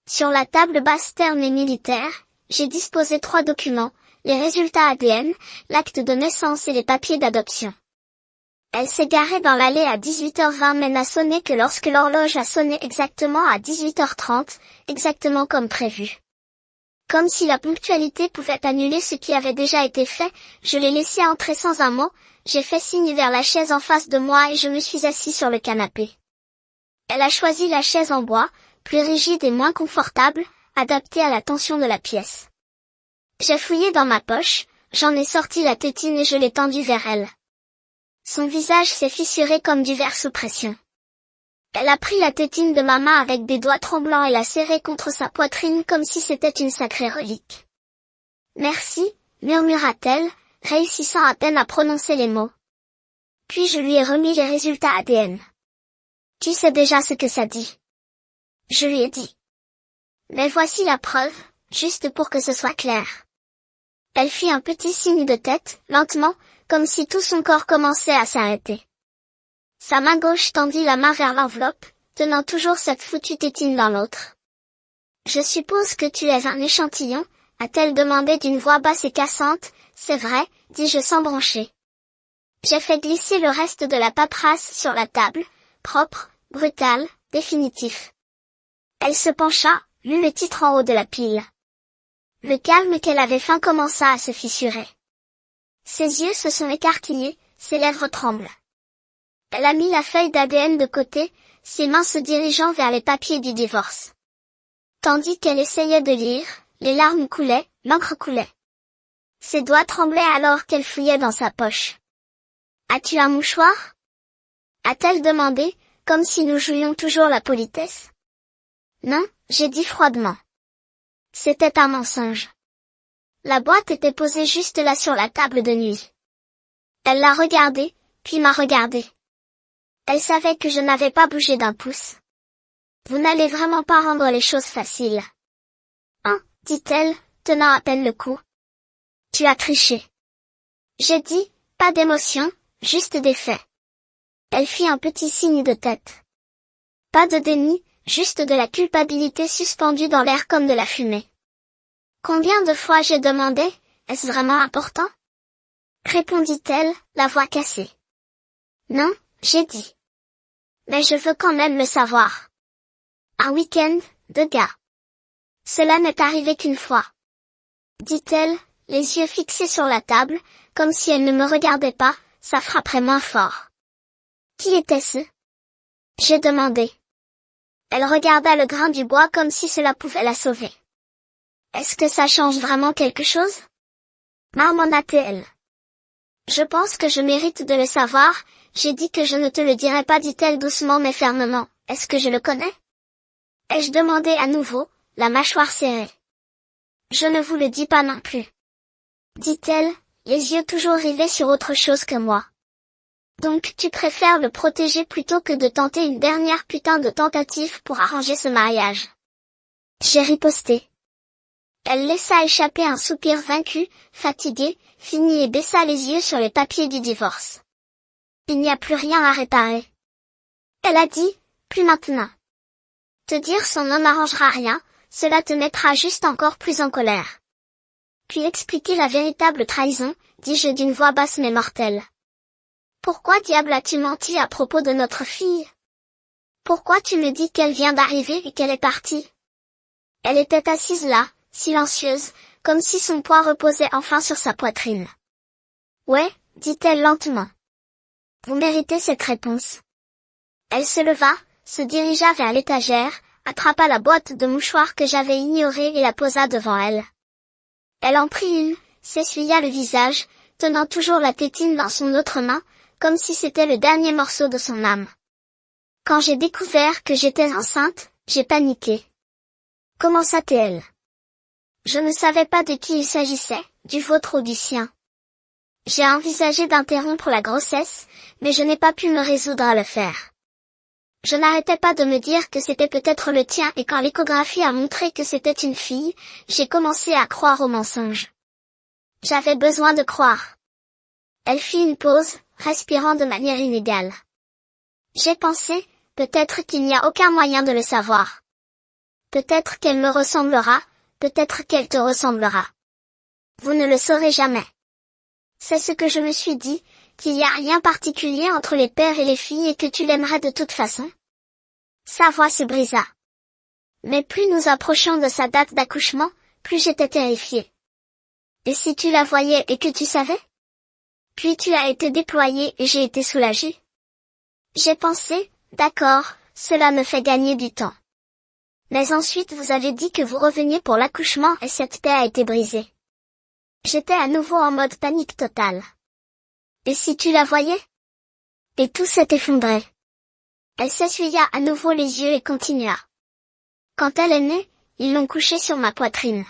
Sur la table basse terne et militaire, j'ai disposé 3 documents, les résultats ADN, l'acte de naissance et les papiers d'adoption. Elle s'est garée dans l'allée à 18h20 mais n'a sonné que lorsque l'horloge a sonné exactement à 18h30, exactement comme prévu. Comme si la ponctualité pouvait annuler ce qui avait déjà été fait, je l'ai laissée entrer sans un mot, j'ai fait signe vers la chaise en face de moi et je me suis assis sur le canapé. Elle a choisi la chaise en bois, plus rigide et moins confortable, adaptée à la tension de la pièce. J'ai fouillé dans ma poche, j'en ai sorti la tétine et je l'ai tendue vers elle. Son visage s'est fissuré comme du verre sous pression. Elle a pris la tétine de ma main avec des doigts tremblants et l'a serrée contre sa poitrine comme si c'était une sacrée relique. Merci, murmura-t-elle, réussissant à peine à prononcer les mots. Puis je lui ai remis les résultats ADN. Tu sais déjà ce que ça dit. Je lui ai dit. Mais voici la preuve, juste pour que ce soit clair. Elle fit un petit signe de tête, lentement, comme si tout son corps commençait à s'arrêter. Sa main gauche tendit la main vers l'enveloppe, tenant toujours cette foutue tétine dans l'autre. Je suppose que tu es un échantillon, a-t-elle demandé d'une voix basse et cassante. C'est vrai, dis-je sans broncher. J'ai fait glisser le reste de la paperasse sur la table, propre, brutal, définitif. Elle se pencha, lut le titre en haut de la pile. Le calme qu'elle avait feint commença à se fissurer. Ses yeux se sont écarquillés, ses lèvres tremblent. Elle a mis la feuille d'ADN de côté, ses mains se dirigeant vers les papiers du divorce. Tandis qu'elle essayait de lire, les larmes coulaient, l'encre coulait. Ses doigts tremblaient alors qu'elle fouillait dans sa poche. « As-tu un mouchoir ?» a-t-elle demandé, comme si nous jouions toujours la politesse. « Non », j'ai dit froidement. C'était un mensonge. La boîte était posée juste là sur la table de nuit. Elle l'a regardé, puis m'a regardé. Elle savait que je n'avais pas bougé d'un pouce. Vous n'allez vraiment pas rendre les choses faciles. Hein, dit-elle, tenant à peine le coup. Tu as triché. J'ai dit, pas d'émotion, juste des faits. Elle fit un petit signe de tête. Pas de déni, juste de la culpabilité suspendue dans l'air comme de la fumée. Combien de fois j'ai demandé, est-ce vraiment important? Répondit-elle, la voix cassée. Non, j'ai dit. Mais je veux quand même le savoir. Un week-end, de gars. Cela n'est arrivé qu'une fois. Dit-elle, les yeux fixés sur la table, comme si elle ne me regardait pas, ça frapperait moins fort. Qui était-ce? J'ai demandé. Elle regarda le grain du bois comme si cela pouvait la sauver. Est-ce que ça change vraiment quelque chose? Marmonna-t-elle. Je pense que je mérite de le savoir, j'ai dit que je ne te le dirai pas, dit-elle doucement mais fermement. Est-ce que je le connais? Ai-je demandé à nouveau, la mâchoire serrée. Je ne vous le dis pas non plus. Dit-elle, les yeux toujours rivés sur autre chose que moi. Donc tu préfères le protéger plutôt que de tenter une dernière putain de tentative pour arranger ce mariage. J'ai riposté. Elle laissa échapper un soupir vaincu, fatigué, fini et baissa les yeux sur les papiers du divorce. Il n'y a plus rien à réparer. Elle a dit, plus maintenant. Te dire son nom n'arrangera rien, cela te mettra juste encore plus en colère. Puis expliquer la véritable trahison, dis-je d'une voix basse mais mortelle. Pourquoi diable as-tu menti à propos de notre fille? Pourquoi tu me dis qu'elle vient d'arriver et qu'elle est partie? Elle était assise là, silencieuse, comme si son poids reposait enfin sur sa poitrine. Ouais, dit-elle lentement. Vous méritez cette réponse. Elle se leva, se dirigea vers l'étagère, attrapa la boîte de mouchoirs que j'avais ignorée et la posa devant elle. Elle en prit une, s'essuya le visage, tenant toujours la tétine dans son autre main, comme si c'était le dernier morceau de son âme. Quand j'ai découvert que j'étais enceinte, j'ai paniqué. Commença-t-elle. Je ne savais pas de qui il s'agissait, du vôtre ou du sien. J'ai envisagé d'interrompre la grossesse, mais je n'ai pas pu me résoudre à le faire. Je n'arrêtais pas de me dire que c'était peut-être le tien et quand l'échographie a montré que c'était une fille, j'ai commencé à croire au mensonge. J'avais besoin de croire. Elle fit une pause, respirant de manière inégale. J'ai pensé, peut-être qu'il n'y a aucun moyen de le savoir. Peut-être qu'elle me ressemblera, peut-être qu'elle te ressemblera. Vous ne le saurez jamais. C'est ce que je me suis dit, qu'il n'y a rien particulier entre les pères et les filles et que tu l'aimerais de toute façon. Sa voix se brisa. Mais plus nous approchions de sa date d'accouchement, plus j'étais terrifiée. Et si tu la voyais et que tu savais? Puis tu as été déployée et j'ai été soulagée. J'ai pensé, d'accord, cela me fait gagner du temps. Mais ensuite vous avez dit que vous reveniez pour l'accouchement et cette paix a été brisée. J'étais à nouveau en mode panique totale. Et si tu la voyais? Et tout s'est effondré. Elle s'essuya à nouveau les yeux et continua. Quand elle est née, ils l'ont couchée sur ma poitrine.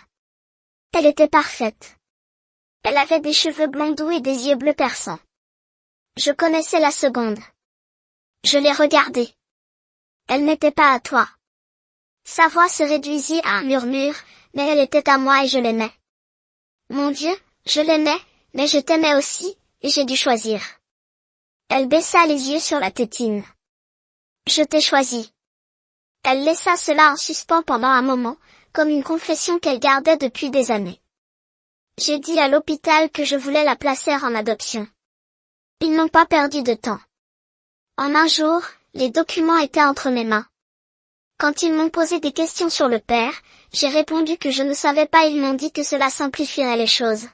Elle était parfaite. Elle avait des cheveux blonds doux et des yeux bleus perçants. Je connaissais la seconde. Je l'ai regardée. Elle n'était pas à toi. Sa voix se réduisit à un murmure, mais elle était à moi et je l'aimais. Mon Dieu, je l'aimais, mais je t'aimais aussi, et j'ai dû choisir. Elle baissa les yeux sur la tétine. Je t'ai choisi. Elle laissa cela en suspens pendant un moment, comme une confession qu'elle gardait depuis des années. J'ai dit à l'hôpital que je voulais la placer en adoption. Ils n'ont pas perdu de temps. En un jour, les documents étaient entre mes mains. Quand ils m'ont posé des questions sur le père, j'ai répondu que je ne savais pas et ils m'ont dit que cela simplifierait les choses.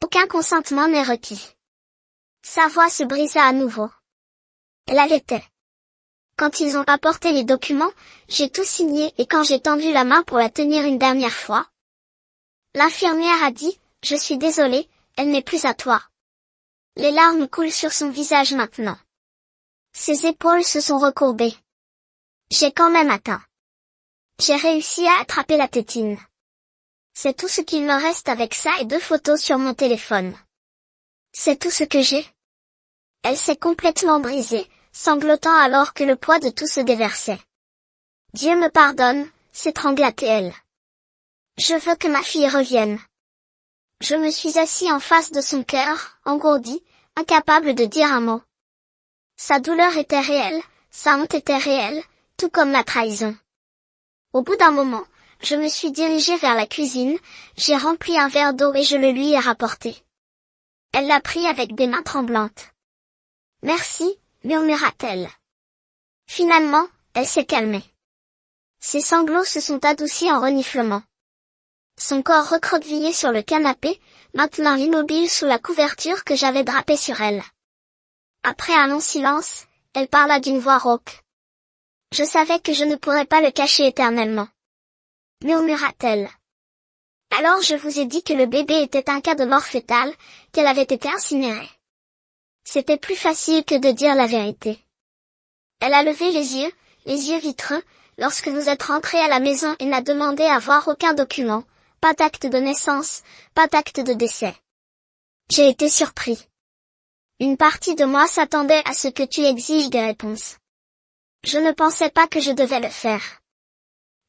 Aucun consentement n'est requis. Sa voix se brisa à nouveau. Elle allaitait. Quand ils ont apporté les documents, j'ai tout signé et quand j'ai tendu la main pour la tenir une dernière fois, l'infirmière a dit, je suis désolée, elle n'est plus à toi. Les larmes coulent sur son visage maintenant. Ses épaules se sont recourbées. J'ai quand même atteint. J'ai réussi à attraper la tétine. C'est tout ce qu'il me reste avec ça et 2 photos sur mon téléphone. C'est tout ce que j'ai. Elle s'est complètement brisée, sanglotant alors que le poids de tout se déversait. Dieu me pardonne, s'étrangla-t-elle. Je veux que ma fille revienne. Je me suis assis en face de son cœur, engourdi, incapable de dire un mot. Sa douleur était réelle, sa honte était réelle, tout comme la trahison. Au bout d'un moment, je me suis dirigée vers la cuisine, j'ai rempli un verre d'eau et je le lui ai rapporté. Elle l'a pris avec des mains tremblantes. Merci, murmura-t-elle. Finalement, elle s'est calmée. Ses sanglots se sont adoucis en reniflements. Son corps recroquevillé sur le canapé, maintenant immobile sous la couverture que j'avais drapée sur elle. Après un long silence, elle parla d'une voix rauque. Je savais que je ne pourrais pas le cacher éternellement. Murmura-t-elle. Alors je vous ai dit que le bébé était un cas de mort fétale, qu'elle avait été incinérée. C'était plus facile que de dire la vérité. Elle a levé les yeux vitreux, lorsque vous êtes rentré à la maison et n'a demandé à voir aucun document, pas d'acte de naissance, pas d'acte de décès. J'ai été surpris. Une partie de moi s'attendait à ce que tu exiges des réponses. Je ne pensais pas que je devais le faire.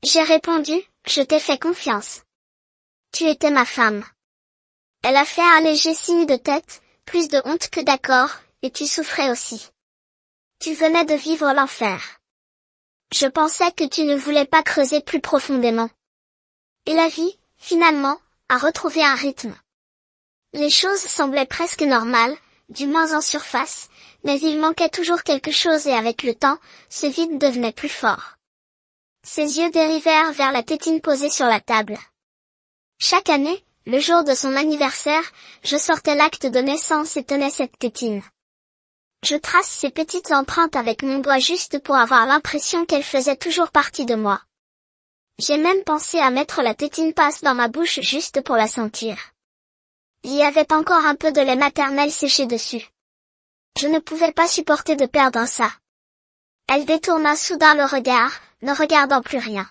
J'ai répondu, je t'ai fait confiance. Tu étais ma femme. Elle a fait un léger signe de tête, plus de honte que d'accord, et tu souffrais aussi. Tu venais de vivre l'enfer. Je pensais que tu ne voulais pas creuser plus profondément. Et la vie, finalement, a retrouvé un rythme. Les choses semblaient presque normales, du moins en surface, mais il manquait toujours quelque chose et avec le temps, ce vide devenait plus fort. Ses yeux dérivèrent vers la tétine posée sur la table. Chaque année, le jour de son anniversaire, je sortais l'acte de naissance et tenais cette tétine. Je trace ces petites empreintes avec mon doigt juste pour avoir l'impression qu'elle faisait toujours partie de moi. J'ai même pensé à mettre la tétine passe dans ma bouche juste pour la sentir. Il y avait encore un peu de lait maternel séché dessus. Je ne pouvais pas supporter de perdre ça. Elle détourna soudain le regard, ne regardant plus rien.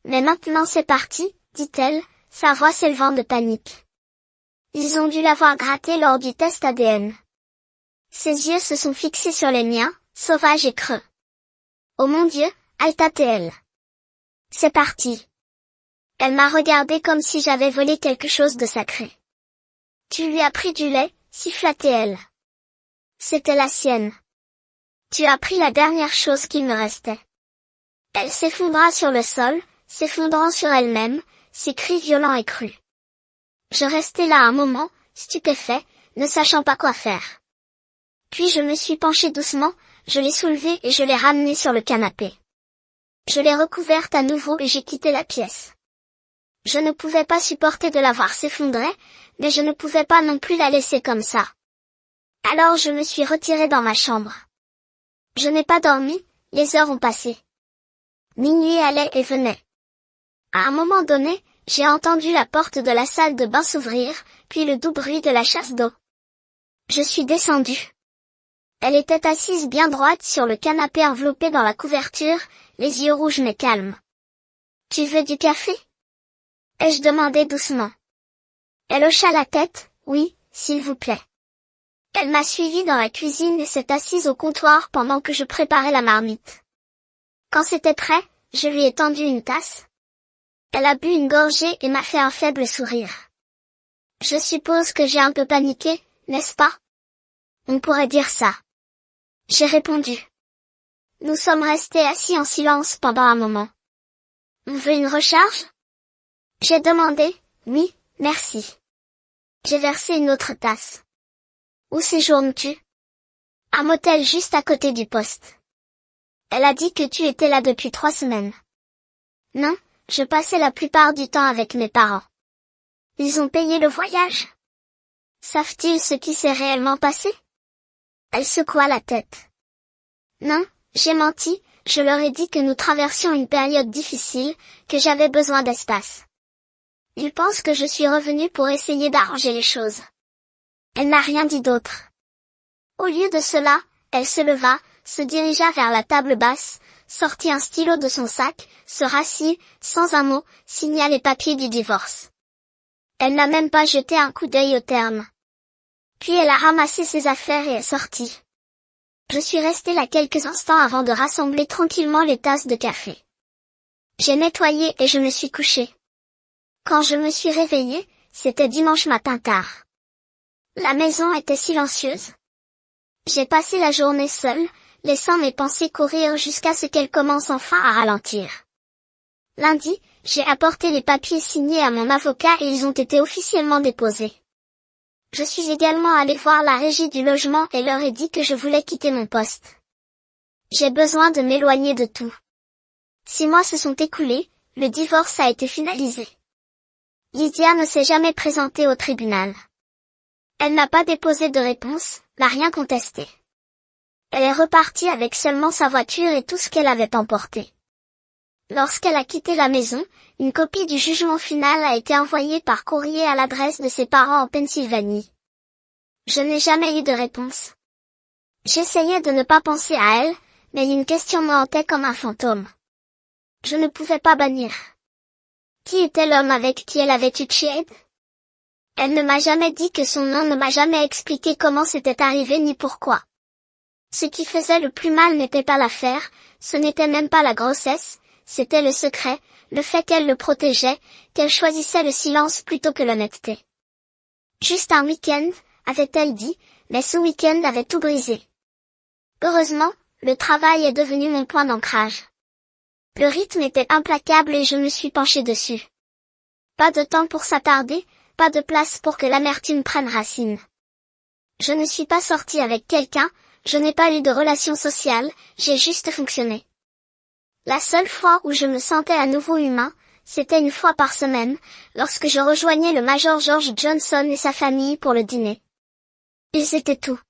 Mais maintenant c'est parti, dit-elle, sa voix s'élevant de panique. Ils ont dû l'avoir gratté lors du test ADN. Ses yeux se sont fixés sur les miens, sauvages et creux. Oh mon Dieu, Alta-TL. C'est parti. Elle m'a regardé comme si j'avais volé quelque chose de sacré. Tu lui as pris du lait, siffla-t-elle. C'était la sienne. Tu as pris la dernière chose qu'il me restait. Elle s'effondra sur le sol, s'effondrant sur elle-même, ses cris violents et crus. Je restai là un moment, stupéfait, ne sachant pas quoi faire. Puis je me suis penché doucement, je l'ai soulevée et je l'ai ramenée sur le canapé. Je l'ai recouverte à nouveau et j'ai quitté la pièce. Je ne pouvais pas supporter de la voir s'effondrer, mais je ne pouvais pas non plus la laisser comme ça. Alors je me suis retirée dans ma chambre. Je n'ai pas dormi, les heures ont passé. Minuit allait et venait. À un moment donné, j'ai entendu la porte de la salle de bain s'ouvrir, puis le doux bruit de la chasse d'eau. Je suis descendue. Elle était assise bien droite sur le canapé enveloppé dans la couverture, les yeux rouges mais calmes. Tu veux du café? Ai-je demandé doucement. Elle hocha la tête, oui, s'il vous plaît. Elle m'a suivi dans la cuisine et s'est assise au comptoir pendant que je préparais la marmite. Quand c'était prêt, je lui ai tendu une tasse. Elle a bu une gorgée et m'a fait un faible sourire. Je suppose que j'ai un peu paniqué, n'est-ce pas? On pourrait dire ça. J'ai répondu. Nous sommes restés assis en silence pendant un moment. On veut une recharge? J'ai demandé, oui, merci. J'ai versé une autre tasse. Où séjournes-tu? Un motel juste à côté du poste. Elle a dit que tu étais là depuis 3 semaines. Non, je passais la plupart du temps avec mes parents. Ils ont payé le voyage. Savent-ils ce qui s'est réellement passé? Elle secoua la tête. Non, j'ai menti, je leur ai dit que nous traversions une période difficile, que j'avais besoin d'espace. Ils pensent que je suis revenue pour essayer d'arranger les choses. Elle n'a rien dit d'autre. Au lieu de cela, elle se leva, se dirigea vers la table basse, sortit un stylo de son sac, se rassit, sans un mot, signa les papiers du divorce. Elle n'a même pas jeté un coup d'œil au terme. Puis elle a ramassé ses affaires et est sortie. Je suis restée là quelques instants avant de rassembler tranquillement les tasses de café. J'ai nettoyé et je me suis couchée. Quand je me suis réveillée, c'était dimanche matin tard. La maison était silencieuse. J'ai passé la journée seule, laissant mes pensées courir jusqu'à ce qu'elles commencent enfin à ralentir. Lundi, j'ai apporté les papiers signés à mon avocat et ils ont été officiellement déposés. Je suis également allée voir la régie du logement et leur ai dit que je voulais quitter mon poste. J'ai besoin de m'éloigner de tout. 6 mois se sont écoulés, le divorce a été finalisé. Lydia ne s'est jamais présentée au tribunal. Elle n'a pas déposé de réponse, n'a rien contesté. Elle est repartie avec seulement sa voiture et tout ce qu'elle avait emporté. Lorsqu'elle a quitté la maison, une copie du jugement final a été envoyée par courrier à l'adresse de ses parents en Pennsylvanie. Je n'ai jamais eu de réponse. J'essayais de ne pas penser à elle, mais une question me hantait comme un fantôme. Je ne pouvais pas bannir. Qui était l'homme avec qui elle avait eu Chied? Elle ne m'a jamais dit que son nom, ne m'a jamais expliqué comment c'était arrivé ni pourquoi. Ce qui faisait le plus mal n'était pas l'affaire, ce n'était même pas la grossesse, c'était le secret, le fait qu'elle le protégeait, qu'elle choisissait le silence plutôt que l'honnêteté. Juste un week-end, avait-elle dit, mais ce week-end avait tout brisé. Heureusement, le travail est devenu mon point d'ancrage. Le rythme était implacable et je me suis penchée dessus. Pas de temps pour s'attarder, pas de place pour que l'amertume prenne racine. Je ne suis pas sortie avec quelqu'un, je n'ai pas eu de relation sociale, j'ai juste fonctionné. La seule fois où je me sentais à nouveau humain, c'était une fois par semaine, lorsque je rejoignais le Major George Johnson et sa famille pour le dîner. Ils étaient tout.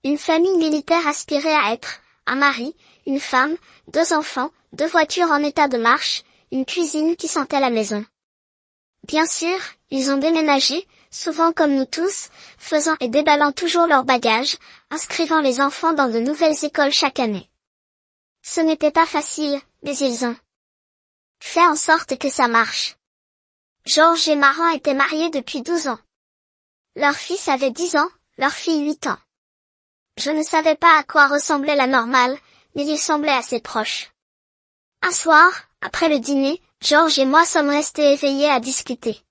Une famille militaire aspirait à être un mari, une femme, 2 enfants, 2 voitures en état de marche, une cuisine qui sentait la maison. Bien sûr, ils ont déménagé, souvent comme nous tous, faisant et déballant toujours leurs bagages, inscrivant les enfants dans de nouvelles écoles chaque année. Ce n'était pas facile, mais ils ont fait en sorte que ça marche. George et Mara étaient mariés depuis 12 ans. Leur fils avait 10 ans, leur fille 8 ans. Je ne savais pas à quoi ressemblait la normale, mais ils semblaient assez proches. Un soir, après le dîner, George et moi sommes restés éveillés à discuter.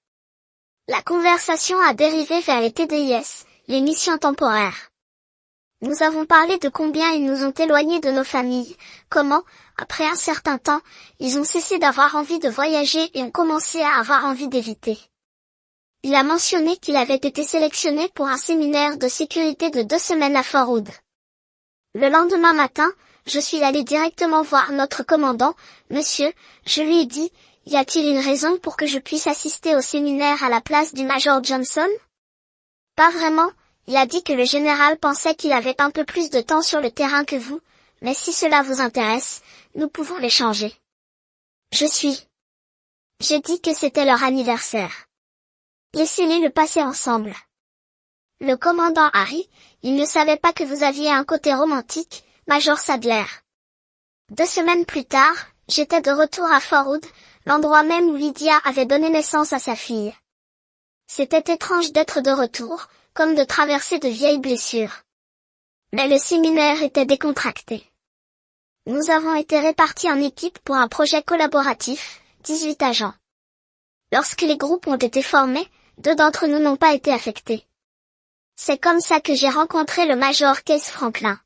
La conversation a dérivé vers les TDIS, les missions temporaires. Nous avons parlé de combien ils nous ont éloignés de nos familles, comment, après un certain temps, ils ont cessé d'avoir envie de voyager et ont commencé à avoir envie d'éviter. Il a mentionné qu'il avait été sélectionné pour un séminaire de sécurité de 2 semaines à Fort Hood. Le lendemain matin, je suis allé directement voir notre commandant, monsieur, je lui ai dit, y a-t-il une raison pour que je puisse assister au séminaire à la place du Major Johnson? Pas vraiment, il a dit que le général pensait qu'il avait un peu plus de temps sur le terrain que vous, mais si cela vous intéresse, nous pouvons l'échanger. J'ai dit que c'était leur anniversaire. Laissez-les le passer ensemble. Le commandant Harry, il ne savait pas que vous aviez un côté romantique, Major Sadler. 2 semaines plus tard, j'étais de retour à Fort Hood, l'endroit même où Lydia avait donné naissance à sa fille. C'était étrange d'être de retour, comme de traverser de vieilles blessures. Mais le séminaire était décontracté. Nous avons été répartis en équipes pour un projet collaboratif, 18 agents. Lorsque les groupes ont été formés, 2 d'entre nous n'ont pas été affectés. C'est comme ça que j'ai rencontré le Major Case Franklin.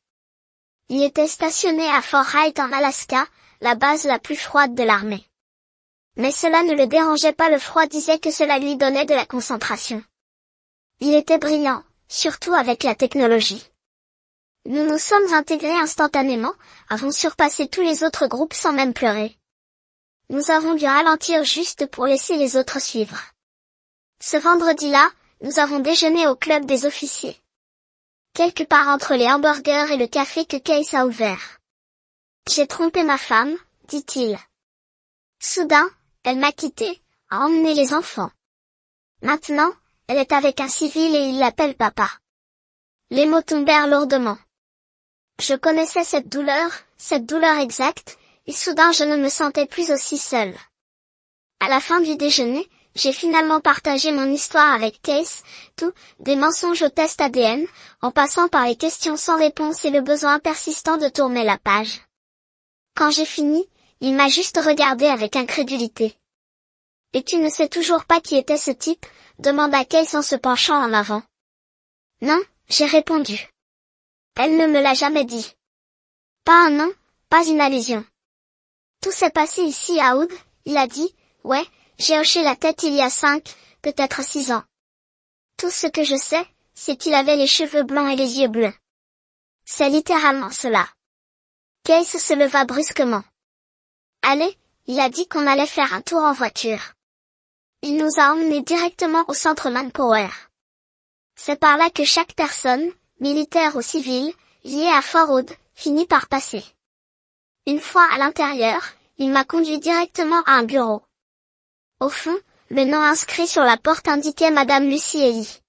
Il était stationné à Fort Wright en Alaska, la base la plus froide de l'armée. Mais cela ne le dérangeait pas, le froid disait que cela lui donnait de la concentration. Il était brillant, surtout avec la technologie. Nous nous sommes intégrés instantanément, avons surpassé tous les autres groupes sans même pleurer. Nous avons dû ralentir juste pour laisser les autres suivre. Ce vendredi-là, nous avons déjeuné au club des officiers. Quelque part entre les hamburgers et le café que Case a ouvert. J'ai trompé ma femme, dit-il. Soudain, elle m'a quitté, a emmené les enfants. Maintenant, elle est avec un civil et il l'appelle papa. Les mots tombèrent lourdement. Je connaissais cette douleur exacte, et soudain je ne me sentais plus aussi seule. À la fin du déjeuner, j'ai finalement partagé mon histoire avec Case, tout, des mensonges au test ADN, en passant par les questions sans réponse et le besoin persistant de tourner la page. Quand j'ai fini, il m'a juste regardé avec incrédulité. « Et tu ne sais toujours pas qui était ce type ?» demanda Case en se penchant en avant. « Non, » j'ai répondu. Elle ne me l'a jamais dit. Pas un nom, pas une allusion. Tout s'est passé ici à Hood, il a dit, ouais, j'ai hoché la tête il y a 5, peut-être 6 ans. Tout ce que je sais, c'est qu'il avait les cheveux blancs et les yeux bleus. C'est littéralement cela. Case se leva brusquement. Allez, il a dit qu'on allait faire un tour en voiture. Il nous a emmenés directement au centre Manpower. C'est par là que chaque personne, militaire ou civile, liée à Fort Hood, finit par passer. Une fois à l'intérieur, il m'a conduit directement à un bureau. Au fond, le nom inscrit sur la porte indiquait Madame Lucy Ely.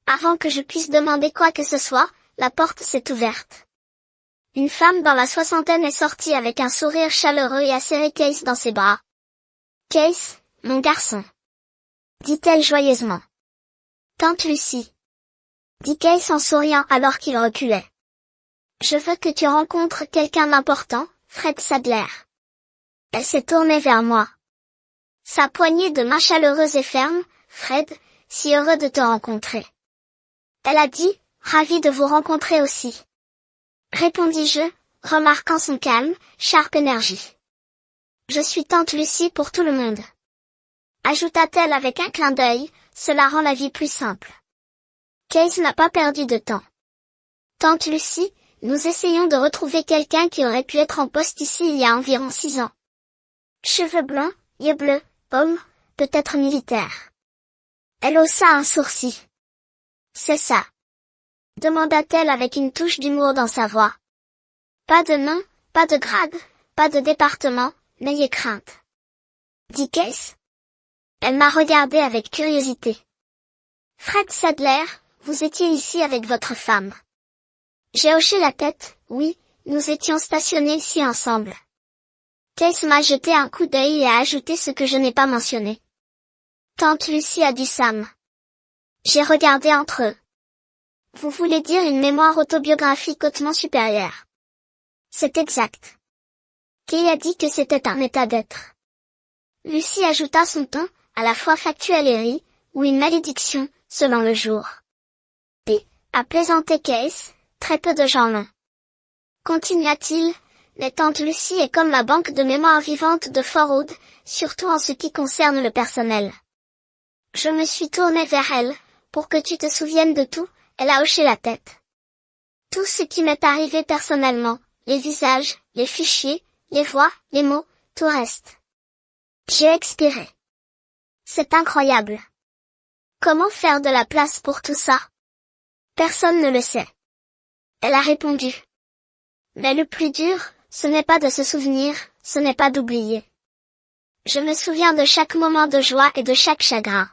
Avant que je puisse demander quoi que ce soit, la porte s'est ouverte. Une femme dans la soixantaine est sortie avec un sourire chaleureux et a serré Case dans ses bras. « Case, mon garçon. » dit-elle joyeusement. « Tante Lucy. » dit Case en souriant alors qu'il reculait. « Je veux que tu rencontres quelqu'un d'important, Fred Sadler. » Elle s'est tournée vers moi. Sa poignée de main chaleureuse et ferme, « Fred, si heureux de te rencontrer. » Elle a dit, « Ravi de vous rencontrer aussi. » Répondis-je, remarquant son calme, sharp énergie. Je suis tante Lucy pour tout le monde. Ajouta-t-elle avec un clin d'œil, cela rend la vie plus simple. Case n'a pas perdu de temps. Tante Lucie, nous essayons de retrouver quelqu'un qui aurait pu être en poste ici il y a environ 6 ans. Cheveux blancs, yeux bleus, homme, peut-être militaire. Elle haussa un sourcil. C'est ça. Demanda-t-elle avec une touche d'humour dans sa voix. Pas de nom, pas de grade, pas de département, n'ayez crainte. Dit Case. Elle m'a regardé avec curiosité. Fred Sadler, vous étiez ici avec votre femme. J'ai hoché la tête, oui, nous étions stationnés ici ensemble. Case m'a jeté un coup d'œil et a ajouté ce que je n'ai pas mentionné. Tante Lucie a dit Sam. J'ai regardé entre eux. Vous voulez dire une mémoire autobiographique hautement supérieure. C'est exact. Kay a dit que c'était un état d'être. Lucie ajouta son ton, à la fois factuel et rit, ou une malédiction, selon le jour. P. a plaisanté Case, très peu de gens l'ont. Continua-t-il, mais tante Lucie est comme la banque de mémoire vivante de Fort Hood, surtout en ce qui concerne le personnel. Je me suis tournée vers elle, pour que tu te souviennes de tout, elle a hoché la tête. Tout ce qui m'est arrivé personnellement, les visages, les fichiers, les voix, les mots, tout reste. J'ai expiré. C'est incroyable. Comment faire de la place pour tout ça? Personne ne le sait. Elle a répondu. Mais le plus dur, ce n'est pas de se souvenir, ce n'est pas d'oublier. Je me souviens de chaque moment de joie et de chaque chagrin.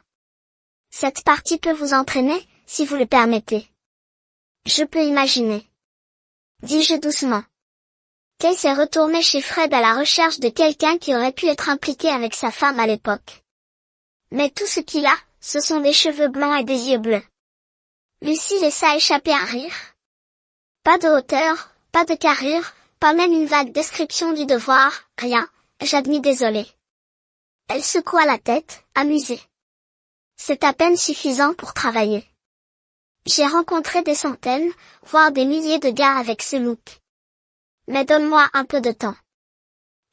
Cette partie peut vous entraîner, si vous le permettez. Je peux imaginer. Dis-je doucement. Kay s'est retourné chez Fred à la recherche de quelqu'un qui aurait pu être impliqué avec sa femme à l'époque. Mais tout ce qu'il a, ce sont des cheveux blancs et des yeux bleus. Lucie laissa échapper un rire. Pas de hauteur, pas de carrure, pas même une vague description du devoir, rien, j'admis désolé. Elle secoua la tête, amusée. C'est à peine suffisant pour travailler. J'ai rencontré des centaines, voire des milliers de gars avec ce look. Mais donne-moi un peu de temps.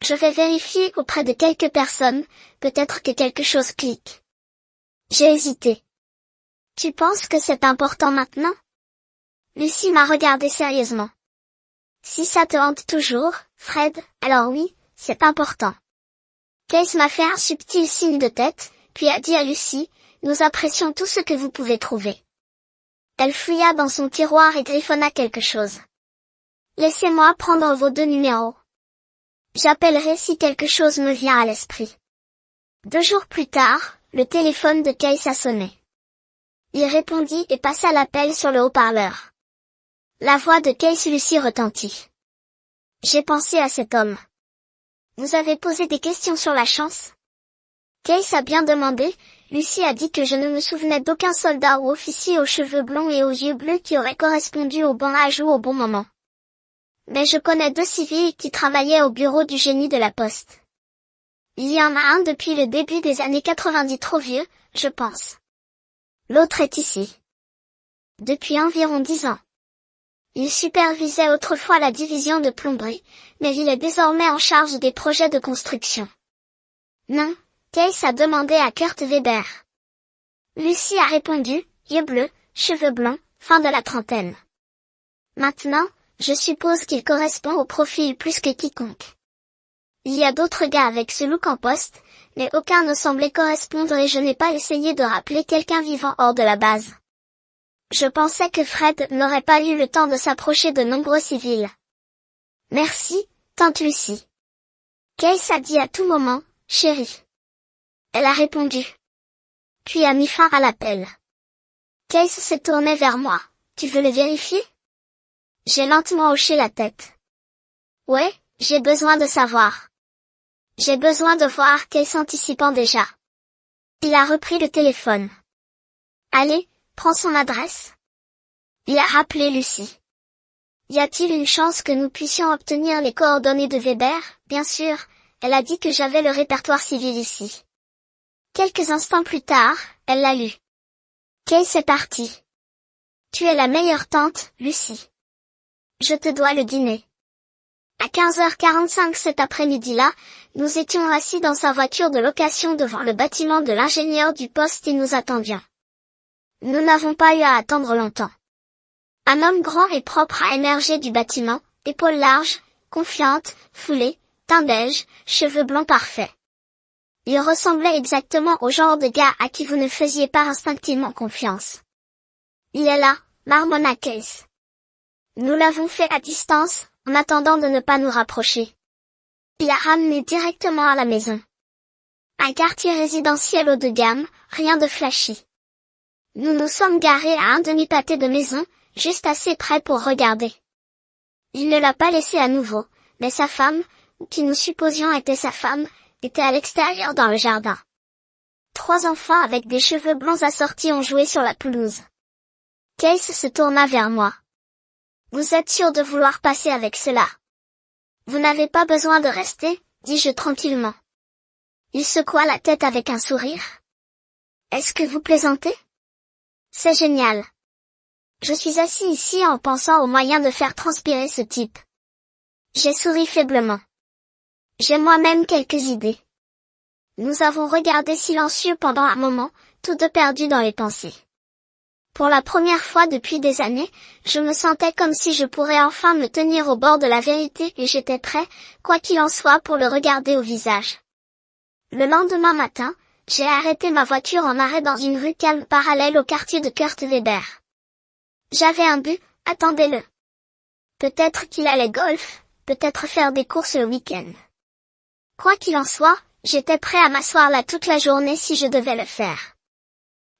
Je vais vérifier auprès de quelques personnes, peut-être que quelque chose clique. J'ai hésité. Tu penses que c'est important maintenant? Lucie m'a regardé sérieusement. Si ça te hante toujours, Fred, alors oui, c'est important. Case m'a fait un subtil signe de tête, puis a dit à Lucie, nous apprécions tout ce que vous pouvez trouver. Elle fouilla dans son tiroir et griffonna quelque chose. Laissez-moi prendre vos 2 numéros. J'appellerai si quelque chose me vient à l'esprit. 2 jours plus tard, le téléphone de Case a sonné. Il répondit et passa l'appel sur le haut-parleur. La voix de Case Lucie retentit. J'ai pensé à cet homme. Vous avez posé des questions sur la chance? Case a bien demandé, Lucie a dit que je ne me souvenais d'aucun soldat ou officier aux cheveux blonds et aux yeux bleus qui aurait correspondu au bon âge ou au bon moment. Mais je connais 2 civils qui travaillaient au bureau du génie de la poste. Il y en a un depuis le début des années 90 trop vieux, je pense. L'autre est ici. Depuis environ 10 ans. Il supervisait autrefois la division de plomberie, mais il est désormais en charge des projets de construction. Non, Case a demandé à Kurt Weber. Lucie a répondu, yeux bleus, cheveux blancs, fin de la trentaine. Maintenant, je suppose qu'il correspond au profil plus que quiconque. Il y a d'autres gars avec ce look en poste, mais aucun ne semblait correspondre et je n'ai pas essayé de rappeler quelqu'un vivant hors de la base. Je pensais que Fred n'aurait pas eu le temps de s'approcher de nombreux civils. Merci, tante Lucie. Case a dit à tout moment, chérie. Elle a répondu. Puis a mis fin à l'appel. Case s'est tourné vers moi. Tu veux le vérifier? J'ai lentement hoché la tête. Ouais, j'ai besoin de savoir. J'ai besoin de voir Case anticipant déjà. Il a repris le téléphone. Allez, prends son adresse. Il a rappelé Lucie. Y a-t-il une chance que nous puissions obtenir les coordonnées de Weber? Bien sûr, elle a dit que j'avais le répertoire civil ici. Quelques instants plus tard, elle l'a lu. Case est parti. Tu es la meilleure tante, Lucie. Je te dois le dîner. À 15h45 cet après-midi-là, nous étions assis dans sa voiture de location devant le bâtiment de l'ingénieur du poste et nous attendions. Nous n'avons pas eu à attendre longtemps. Un homme grand et propre a émergé du bâtiment, épaules larges, confiantes, foulées, teint beige, cheveux blancs parfaits. Il ressemblait exactement au genre de gars à qui vous ne faisiez pas instinctivement confiance. Il est là, marmonna Case. Nous l'avons fait à distance, en attendant de ne pas nous rapprocher. Il a ramené directement à la maison. Un quartier résidentiel haut de gamme, rien de flashy. Nous nous sommes garés à un demi-pâté de maison, juste assez près pour regarder. Il ne l'a pas laissé à nouveau, mais sa femme, qui nous supposions était sa femme, était à l'extérieur dans le jardin. 3 enfants avec des cheveux blancs assortis ont joué sur la pelouse. Case se tourna vers moi. Vous êtes sûr de vouloir passer avec cela? Vous n'avez pas besoin de rester, dis-je tranquillement. Il secoua la tête avec un sourire. Est-ce que vous plaisantez? C'est génial. Je suis assis ici en pensant aux moyens de faire transpirer ce type. J'ai souri faiblement. J'ai moi-même quelques idées. Nous avons regardé silencieux pendant un moment, tous deux perdus dans les pensées. Pour la première fois depuis des années, je me sentais comme si je pourrais enfin me tenir au bord de la vérité et j'étais prêt, quoi qu'il en soit, pour le regarder au visage. Le lendemain matin, j'ai arrêté ma voiture en arrêt dans une rue calme parallèle au quartier de Kurt Weber. J'avais un but, attendez-le. Peut-être qu'il allait golf, peut-être faire des courses le week-end. Quoi qu'il en soit, j'étais prêt à m'asseoir là toute la journée si je devais le faire.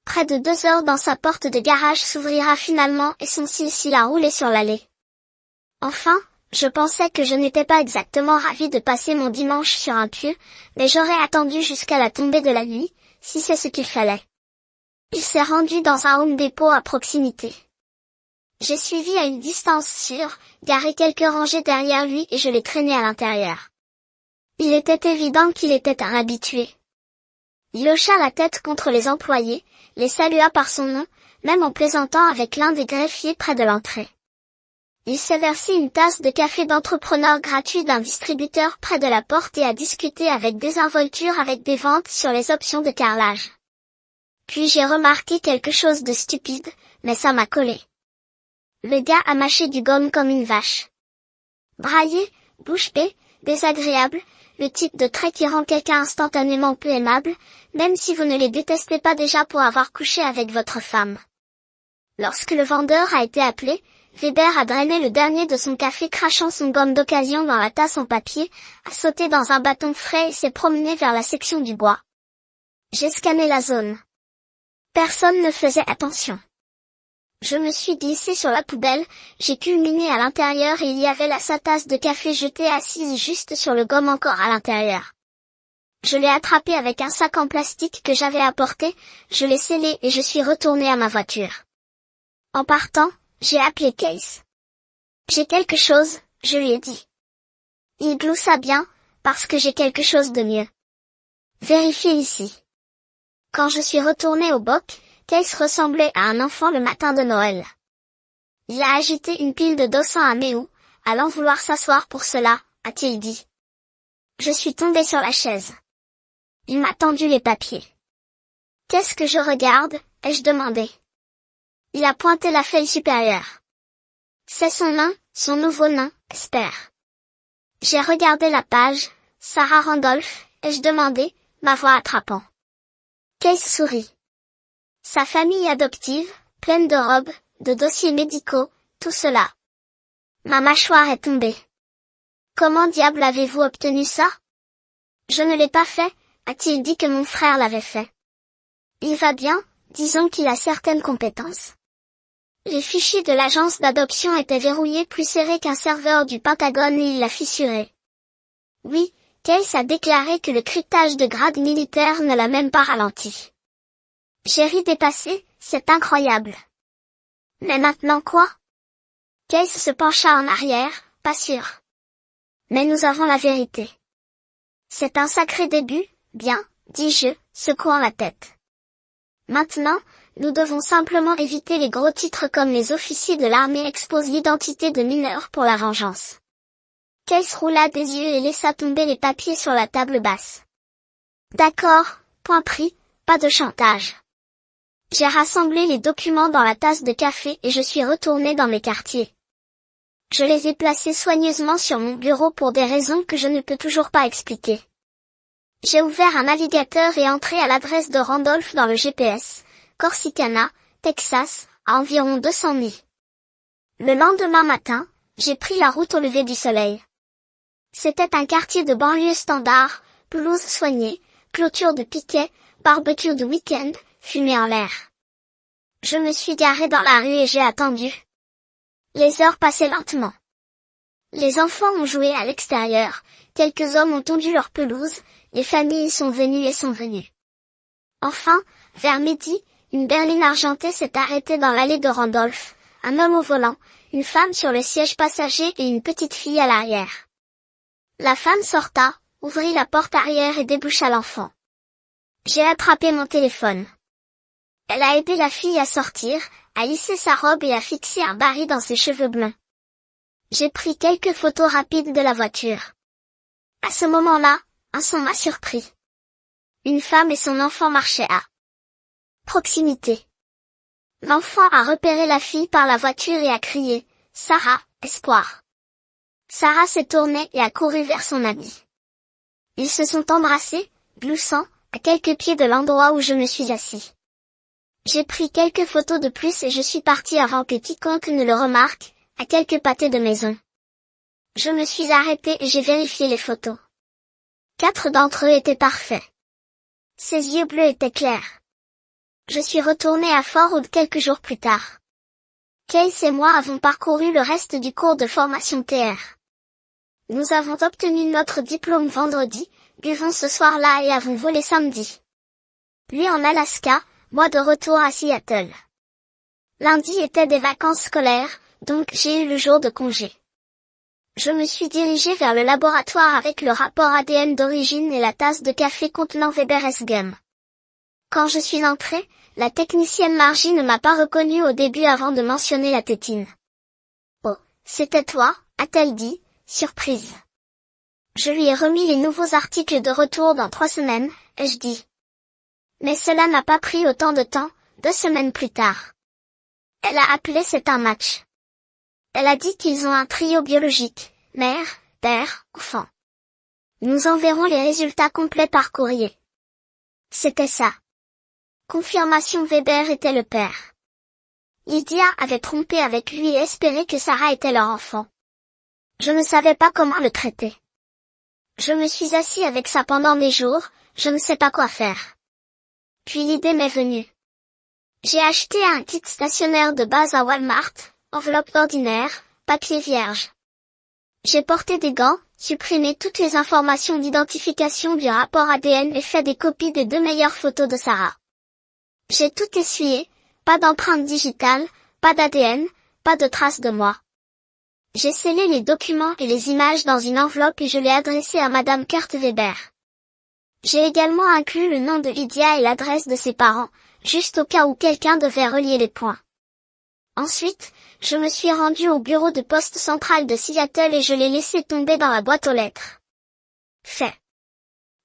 Près de 2 heures dans sa porte de garage s'ouvrira finalement et son cil a roulé sur l'allée. Enfin, je pensais que je n'étais pas exactement ravi de passer mon dimanche sur un pieu, mais j'aurais attendu jusqu'à la tombée de la nuit, si c'est ce qu'il fallait. Il s'est rendu dans un Home Depot à proximité. J'ai suivi à une distance sûre, garé quelques rangées derrière lui et je l'ai traîné à l'intérieur. Il était évident qu'il était un habitué. Il hocha la tête contre les employés, les salua par son nom, même en plaisantant avec l'un des greffiers près de l'entrée. Il s'est versé une tasse de café d'entrepreneur gratuit d'un distributeur près de la porte et a discuté avec désinvolture avec des ventes sur les options de carrelage. Puis j'ai remarqué quelque chose de stupide, mais ça m'a collé. Le gars a mâché du gomme comme une vache. Braillé, bouche bée, désagréable, le type de trait qui rend quelqu'un instantanément peu aimable, même si vous ne les détestez pas déjà pour avoir couché avec votre femme. Lorsque le vendeur a été appelé, Weber a drainé le dernier de son café crachant son gomme d'occasion dans la tasse en papier, a sauté dans un bâton frais et s'est promené vers la section du bois. J'ai scanné la zone. Personne ne faisait attention. Je me suis glissé sur la poubelle, j'ai culminé à l'intérieur et il y avait sa tasse de café jetée assise juste sur le gomme encore à l'intérieur. Je l'ai attrapé avec un sac en plastique que j'avais apporté, je l'ai scellé et je suis retourné à ma voiture. En partant, j'ai appelé Case. J'ai quelque chose, je lui ai dit. Il gloussa bien, parce que j'ai quelque chose de mieux. Vérifiez ici. Quand je suis retourné au boc, Case ressemblait à un enfant le matin de Noël. Il a agité une pile de dossins à Méou, allant vouloir s'asseoir pour cela, a-t-il dit. Je suis tombé sur la chaise. Il m'a tendu les papiers. Qu'est-ce que je regarde, ai-je demandé. Il a pointé la feuille supérieure. C'est son nain, son nouveau nain, espère. J'ai regardé la page, Sarah Randolph, ai-je demandé, ma voix attrapant. Case sourit. Sa famille adoptive, pleine de robes, de dossiers médicaux, tout cela. Ma mâchoire est tombée. Comment diable avez-vous obtenu ça? Je ne l'ai pas fait, a-t-il dit que mon frère l'avait fait. Il va bien, disons qu'il a certaines compétences. Les fichiers de l'agence d'adoption étaient verrouillés plus serrés qu'un serveur du Pentagone et il l'a fissuré. Oui, Case a déclaré que le cryptage de grade militaire ne l'a même pas ralenti. J'ai ri dépassé, c'est incroyable. Mais maintenant quoi? Case se pencha en arrière, pas sûr. Mais nous avons la vérité. C'est un sacré début, bien, dis-je, secouant la tête. Maintenant, nous devons simplement éviter les gros titres comme les officiers de l'armée exposent l'identité de mineurs pour la vengeance. Case roula des yeux et laissa tomber les papiers sur la table basse. D'accord, point pris, pas de chantage. J'ai rassemblé les documents dans la tasse de café et je suis retournée dans mes quartiers. Je les ai placés soigneusement sur mon bureau pour des raisons que je ne peux toujours pas expliquer. J'ai ouvert un navigateur et entré à l'adresse de Randolph dans le GPS, Corsicana, Texas, à environ 200 milles. Le lendemain matin, j'ai pris la route au lever du soleil. C'était un quartier de banlieue standard, pelouse soignée, clôture de piquet, barbecue de week-end, fumée en l'air. Je me suis garée dans la rue et j'ai attendu. Les heures passaient lentement. Les enfants ont joué à l'extérieur, quelques hommes ont tondu leur pelouse, les familles sont venues et sont venues. Enfin, vers midi, une berline argentée s'est arrêtée dans l'allée de Randolph, un homme au volant, une femme sur le siège passager et une petite fille à l'arrière. La femme sorta, ouvrit la porte arrière et déboucha l'enfant. J'ai attrapé mon téléphone. Elle a aidé la fille à sortir, à lisser sa robe et à fixer un baril dans ses cheveux blonds. J'ai pris quelques photos rapides de la voiture. À ce moment-là, un son m'a surpris. Une femme et son enfant marchaient à proximité. L'enfant a repéré la fille par la voiture et a crié « Sarah, espoir !» Sarah s'est tournée et a couru vers son ami. Ils se sont embrassés, gloussant, à quelques pieds de l'endroit où je me suis assis. J'ai pris quelques photos de plus et je suis parti avant que quiconque ne le remarque, à quelques pâtés de maison. Je me suis arrêté et j'ai vérifié les photos. 4 d'entre eux étaient parfaits. Ses yeux bleus étaient clairs. Je suis retourné à Fort Hood quelques jours plus tard. Case et moi avons parcouru le reste du cours de formation TR. Nous avons obtenu notre diplôme vendredi, buvons ce soir-là et avons volé samedi. Lui en Alaska, moi de retour à Seattle. Lundi était des vacances scolaires, donc j'ai eu le jour de congé. Je me suis dirigé vers le laboratoire avec le rapport ADN d'origine et la tasse de café contenant Weber-S-Gum. Quand je suis entré, la technicienne Margie ne m'a pas reconnu au début avant de mentionner la tétine. « Oh, c'était toi ?» a-t-elle dit, surprise. Je lui ai remis les nouveaux articles de retour dans 3 semaines, ai-je dit. Mais cela n'a pas pris autant de temps, 2 semaines plus tard. Elle a appelé c'est un match. Elle a dit qu'ils ont un trio biologique, mère, père, enfant. Nous enverrons les résultats complets par courrier. C'était ça. Confirmation Weber était le père. Lydia avait trompé avec lui et espéré que Sarah était leur enfant. Je ne savais pas comment le traiter. Je me suis assis avec ça pendant des jours, je ne sais pas quoi faire. Puis l'idée m'est venue. J'ai acheté un kit stationnaire de base à Walmart, enveloppe ordinaire, papier vierge. J'ai porté des gants, supprimé toutes les informations d'identification du rapport ADN et fait des copies des 2 meilleures photos de Sarah. J'ai tout essuyé, pas d'empreinte digitale, pas d'ADN, pas de traces de moi. J'ai scellé les documents et les images dans une enveloppe et je l'ai adressée à Madame Kurt Weber. J'ai également inclus le nom de Lydia et l'adresse de ses parents, juste au cas où quelqu'un devait relier les points. Ensuite, je me suis rendu au bureau de poste central de Seattle et je l'ai laissé tomber dans la boîte aux lettres. Fait.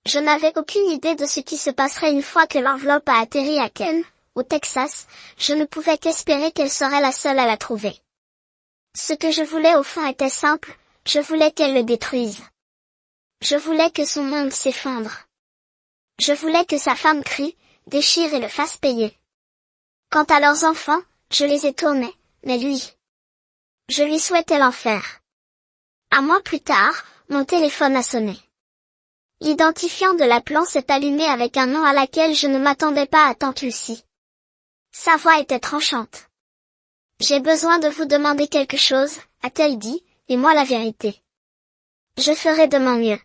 Je n'avais aucune idée de ce qui se passerait une fois que l'enveloppe a atterri à Ken, au Texas, je ne pouvais qu'espérer qu'elle serait la seule à la trouver. Ce que je voulais au fond était simple, je voulais qu'elle le détruise. Je voulais que son monde s'effondre. Je voulais que sa femme crie, déchire et le fasse payer. Quant à leurs enfants, je les ai tournés, mais lui. Je lui souhaitais l'enfer. Un mois plus tard, mon téléphone a sonné. L'identifiant de l'appelant s'est allumé avec un nom à laquelle je ne m'attendais pas à tant Lucie. Sa voix était tranchante. J'ai besoin de vous demander quelque chose, a-t-elle dit, et moi la vérité. Je ferai de mon mieux.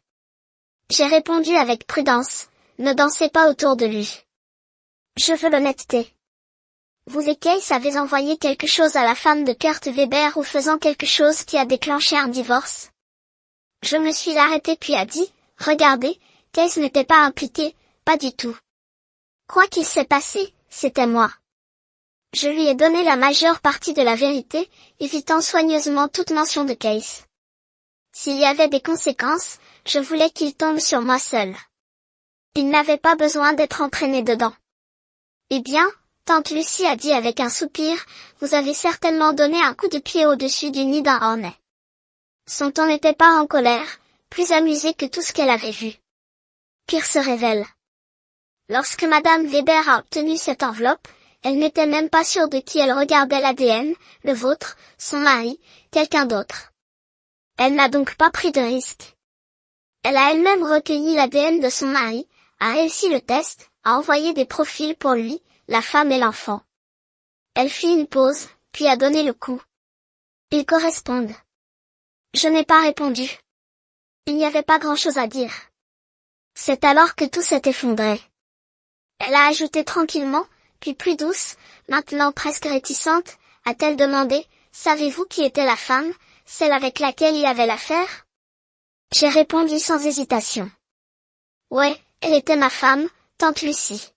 J'ai répondu avec prudence, ne dansez pas autour de lui. Je veux l'honnêteté. Vous et Case avez envoyé quelque chose à la femme de Kurt Weber ou faisant quelque chose qui a déclenché un divorce. Je me suis arrêtée puis a dit, regardez, Case n'était pas impliqué, pas du tout. Quoi qu'il s'est passé, c'était moi. Je lui ai donné la majeure partie de la vérité, évitant soigneusement toute mention de Case. S'il y avait des conséquences, je voulais qu'il tombe sur moi seul. Il n'avait pas besoin d'être entraîné dedans. Eh bien, Tante Lucie a dit avec un soupir, vous avez certainement donné un coup de pied au-dessus du nid d'un harnais. Son ton n'était pas en colère, plus amusé que tout ce qu'elle avait vu. Pire se révèle. Lorsque Madame Weber a obtenu cette enveloppe, elle n'était même pas sûre de qui elle regardait l'ADN, le vôtre, son mari, quelqu'un d'autre. Elle n'a donc pas pris de risque. Elle a elle-même recueilli l'ADN de son mari, a réussi le test, a envoyé des profils pour lui, la femme et l'enfant. Elle fit une pause, puis a donné le coup. Ils correspondent. Je n'ai pas répondu. Il n'y avait pas grand-chose à dire. C'est alors que tout s'est effondré. Elle a ajouté tranquillement, puis plus douce, maintenant presque réticente, a-t-elle demandé, savez-vous qui était la femme, celle avec laquelle il avait l'affaire? J'ai répondu sans hésitation. Ouais, elle était ma femme, tante Lucie.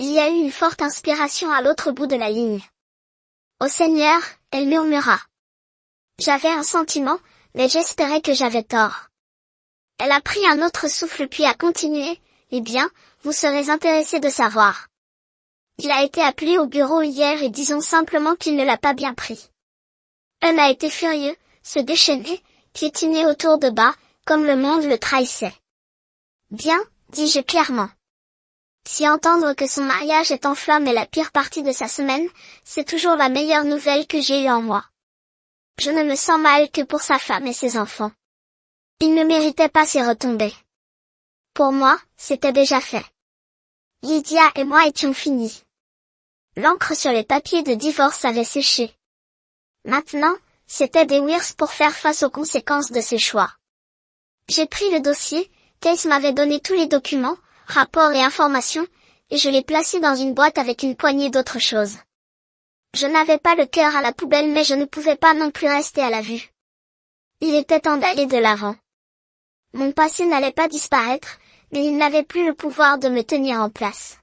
Il y a eu une forte inspiration à l'autre bout de la ligne. Ô Seigneur, elle murmura. J'avais un sentiment, mais j'espérais que j'avais tort. Elle a pris un autre souffle puis a continué, eh bien, vous serez intéressé de savoir. Il a été appelé au bureau hier et disons simplement qu'il ne l'a pas bien pris. Elle a été furieux, se déchaîner, piétiner autour de bas, comme le monde le trahissait. Bien, dis-je clairement. Si entendre que son mariage est en flammes est la pire partie de sa semaine, c'est toujours la meilleure nouvelle que j'ai eue en moi. Je ne me sens mal que pour sa femme et ses enfants. Il ne méritait pas ces retombées. Pour moi, c'était déjà fait. Lydia et moi étions finis. L'encre sur les papiers de divorce avait séché. Maintenant, c'était des Weirs pour faire face aux conséquences de ses choix. J'ai pris le dossier, Case m'avait donné tous les documents, rapports et informations, et je l'ai placé dans une boîte avec une poignée d'autres choses. Je n'avais pas le cœur à la poubelle mais je ne pouvais pas non plus rester à la vue. Il était temps d'aller de l'avant. Mon passé n'allait pas disparaître, mais il n'avait plus le pouvoir de me tenir en place.